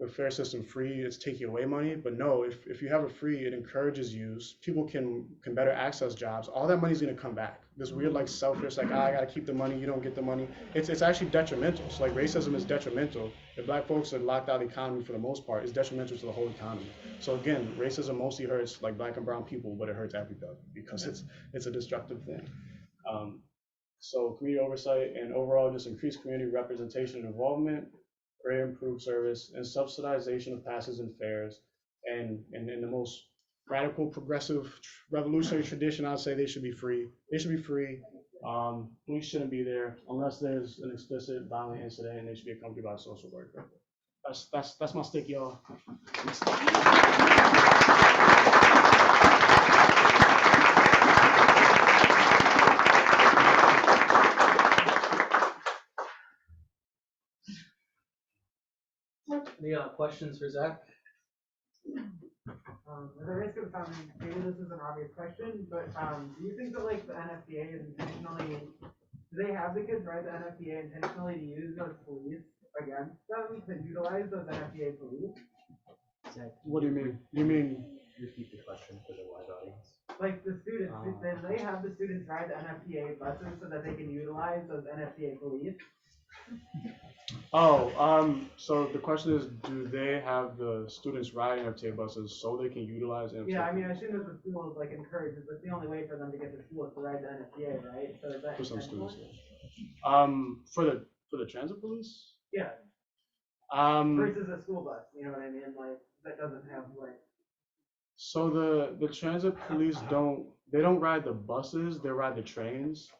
fair system free is taking away money, but no, if you have it free, it encourages use. People can better access jobs. All that money is going to come back. This weird like selfish like, I got to keep the money, you don't get the money. It's actually detrimental. So like racism is detrimental. If black folks are locked out of the economy for the most part, it's detrimental to the whole economy. So again, racism mostly hurts like black and brown people, but it hurts everybody because it's a destructive thing. So community oversight and overall just increased community representation and involvement, greater improved service, and subsidization of passes and fares. And in the most radical, progressive, revolutionary tradition, I'd say they should be free. They should be free. Police shouldn't be there unless there's an explicit violent incident, and they should be accompanied by a social worker. That's my stick, y'all. Any questions for Zach? At the risk of sounding, maybe this is an obvious question, but do you think that like the NFPA is intentionally, do they have the kids write the NFPA intentionally to use those police against them, to utilize those NFPA police? What do you mean? You mean? Repeat the question for the wide audience. Like the students, they have the students ride the NFPA buses so that they can utilize those NFPA police? So the question is, do they have the students riding NFTA buses so they can utilize NFTA? Yeah, I mean, I assume that the schools like encourages, that's the only way for them to get to school is to ride the NFTA, right? So is that For some intentional? students, for the transit police? Yeah, versus a school bus, you know what I mean? Like, that doesn't have like. So the transit police don't ride the buses, they ride the trains.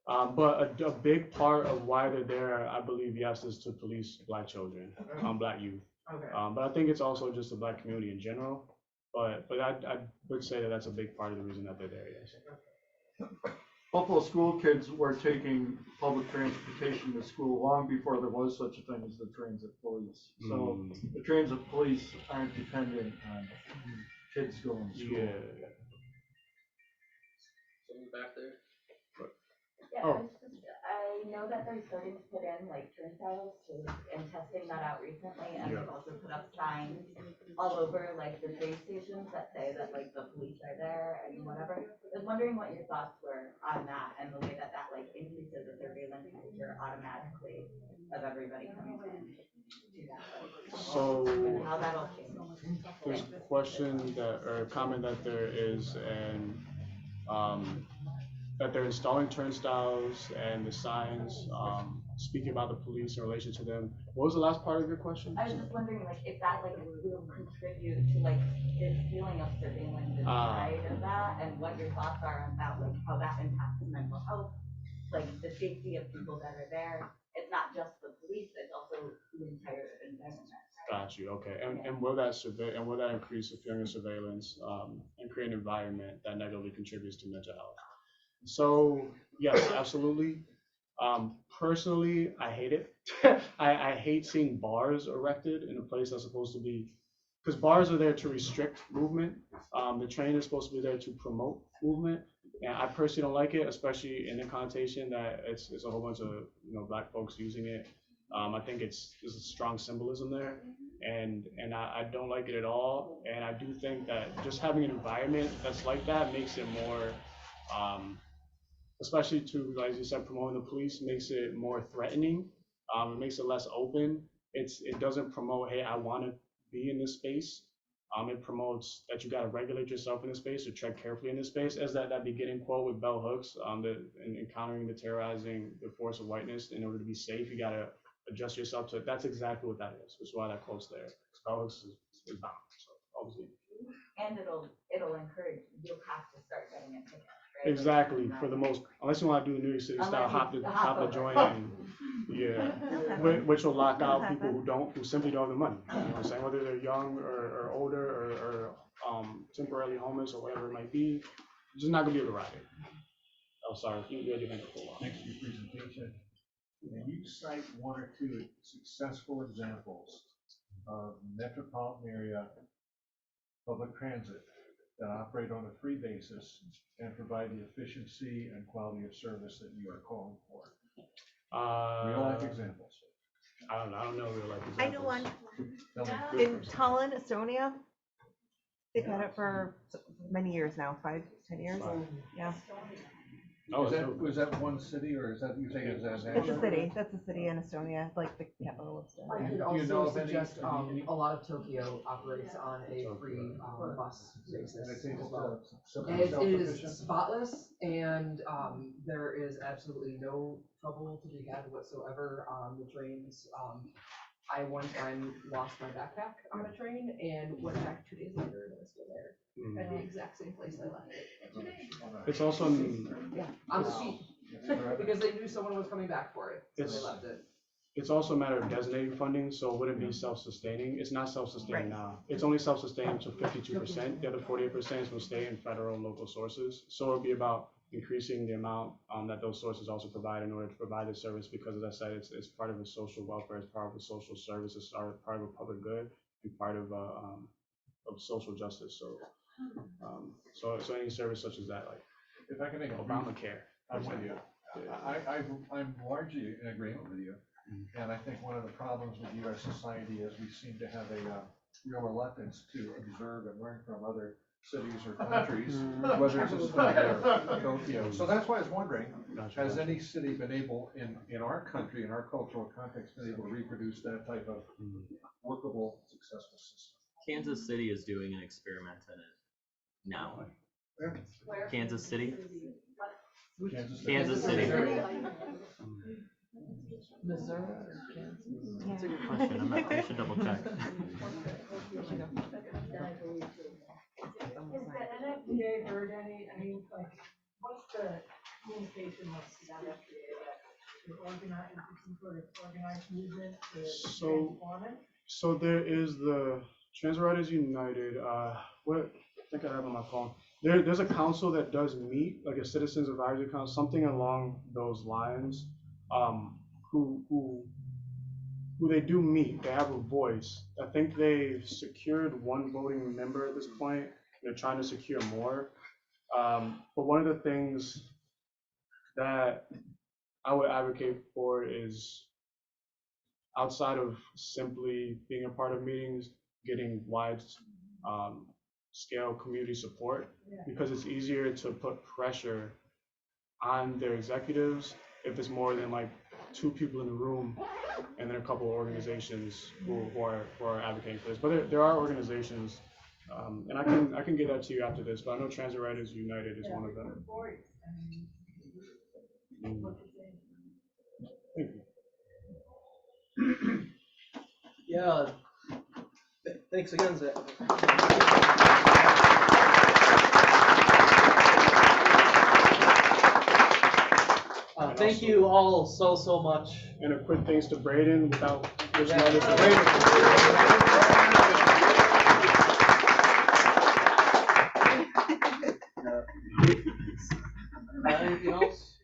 But a big part of why they're there, I believe, yes, is to police black children, black youth. Okay. But I think it's also just the black community in general. But I would say that that's a big part of the reason that they're there, yes. Buffalo school kids were taking public transportation to school long before there was such a thing as the transit police. So the transit police aren't dependent on kids going to school. Yeah. Someone back there. Yeah, Oh. I know that they're starting to put in like turnstiles and testing that out recently, and they've also put up signs all over like the train stations that say that like the police are there and whatever. I was wondering what your thoughts were on that and the way that that like increases the surveillance culture automatically of everybody coming in. So And how that'll change. there's a question that, or a comment that there is that they're installing turnstiles and the signs, speaking about the police in relation to them. What was the last part of your question? I was just wondering, like, if that, like, will contribute to, like, this feeling of surveillance inside of that, and what your thoughts are on that, like, how that impacts mental health, like, the safety of people that are there. It's not just the police, it's also the entire environment. Got you. Okay. And will that increase the feeling of surveillance and create an environment that negatively contributes to mental health? So yes, absolutely. Personally, I hate it. I hate seeing bars erected in a place that's supposed to be, because bars are there to restrict movement. The train is supposed to be there to promote movement, and I personally don't like it, especially in the connotation that it's a whole bunch of Black folks using it. I think there's a strong symbolism there, and I don't like it at all. And I do think that just having an environment that's like that makes it more, especially to, like you said, promoting the police, makes it more threatening. It makes it less open. It doesn't promote, hey, I want to be in this space. It promotes that you got to regulate yourself in this space or tread carefully in this space. As that beginning quote with Bell Hooks, in encountering the terrorizing the force of whiteness, in order to be safe, you got to adjust yourself to it. That's exactly what that is. That's why that quote's there. Bell Hooks is bound. So obviously. And it'll encourage, you'll have to start getting it together. Right? Exactly, for the most, unless you want to do the New York City style, hop the joint, and yeah, which will lock out people who simply don't have the money. You know what I'm saying? Whether they're young or older or temporarily homeless or whatever it might be, you're just not gonna be able to ride it. Oh, sorry, you had your hand up for a while. Thanks for your presentation. Can you cite one or two successful examples of metropolitan area public transit that operate on a free basis and provide the efficiency and quality of service that you are calling for? Real life examples. I don't know real life examples. I know one. Tell me In Tallinn, Estonia. They've had it for many years now, 5-10 years. Yeah. Was that one city, or is that you say is that It's national? a city. That's a city in Estonia, like the capital of I Estonia. could You know also of any suggest, community? a lot of Tokyo operates on a free bus basis And as it's well. something It is self-sufficient? spotless, and there is absolutely no trouble to be had whatsoever on the trains. I one time lost my backpack on a train and went back 2 days later and it was still there. At the exact same place I left it. It's also Yeah, on the seat. Because they knew someone was coming back for it, so they left it. It's also a matter of designating funding, so it wouldn't be self-sustaining. It's not self-sustaining now. It's only self-sustaining to 52%. The other 48% is from state and federal and local sources. So it'll be about increasing the amount that those sources also provide in order to provide the service, because as I said, it's part of a social welfare, it's part of a social service, it's part of a public good, and part of social justice. So any service such as that, like If I can make a Obamacare. I'm with you. I'm largely in agreement with you. And I think one of the problems with US society is we seem to have a real reluctance to observe and learn from other cities or countries, whether it's Estonia or Tokyo. So that's why I was wondering, has any city been able, in our country, in our cultural context, been able to reproduce that type of workable, successful system? Kansas City is doing an experiment in it now. Where? Kansas City? Kansas City. Missouri or Kansas? That's a good question. I should double check. Has the NFPA heard any, like, what's the communication with the NFPA that you're organizing, some sort of organized movement to transform it? So there is the Transit Riders United, what, I think I have on my phone. There's a council that does meet, like a citizens advisory council, something along those lines, who they do meet, they have a voice. I think they've secured one voting member at this point. They're trying to secure more. But one of the things that I would advocate for is outside of simply being a part of meetings, getting wide scale community support, because it's easier to put pressure on their executives if there's more than like 2 people in the room and then a couple of organizations who are advocating for this. But there are organizations, and I can get that to you after this, but I know Transit Writers United is one of them. Thank you. Yeah. Thanks again, Zach. Thank you all so much. And a quick thanks to Braden without wishing all this Anything else?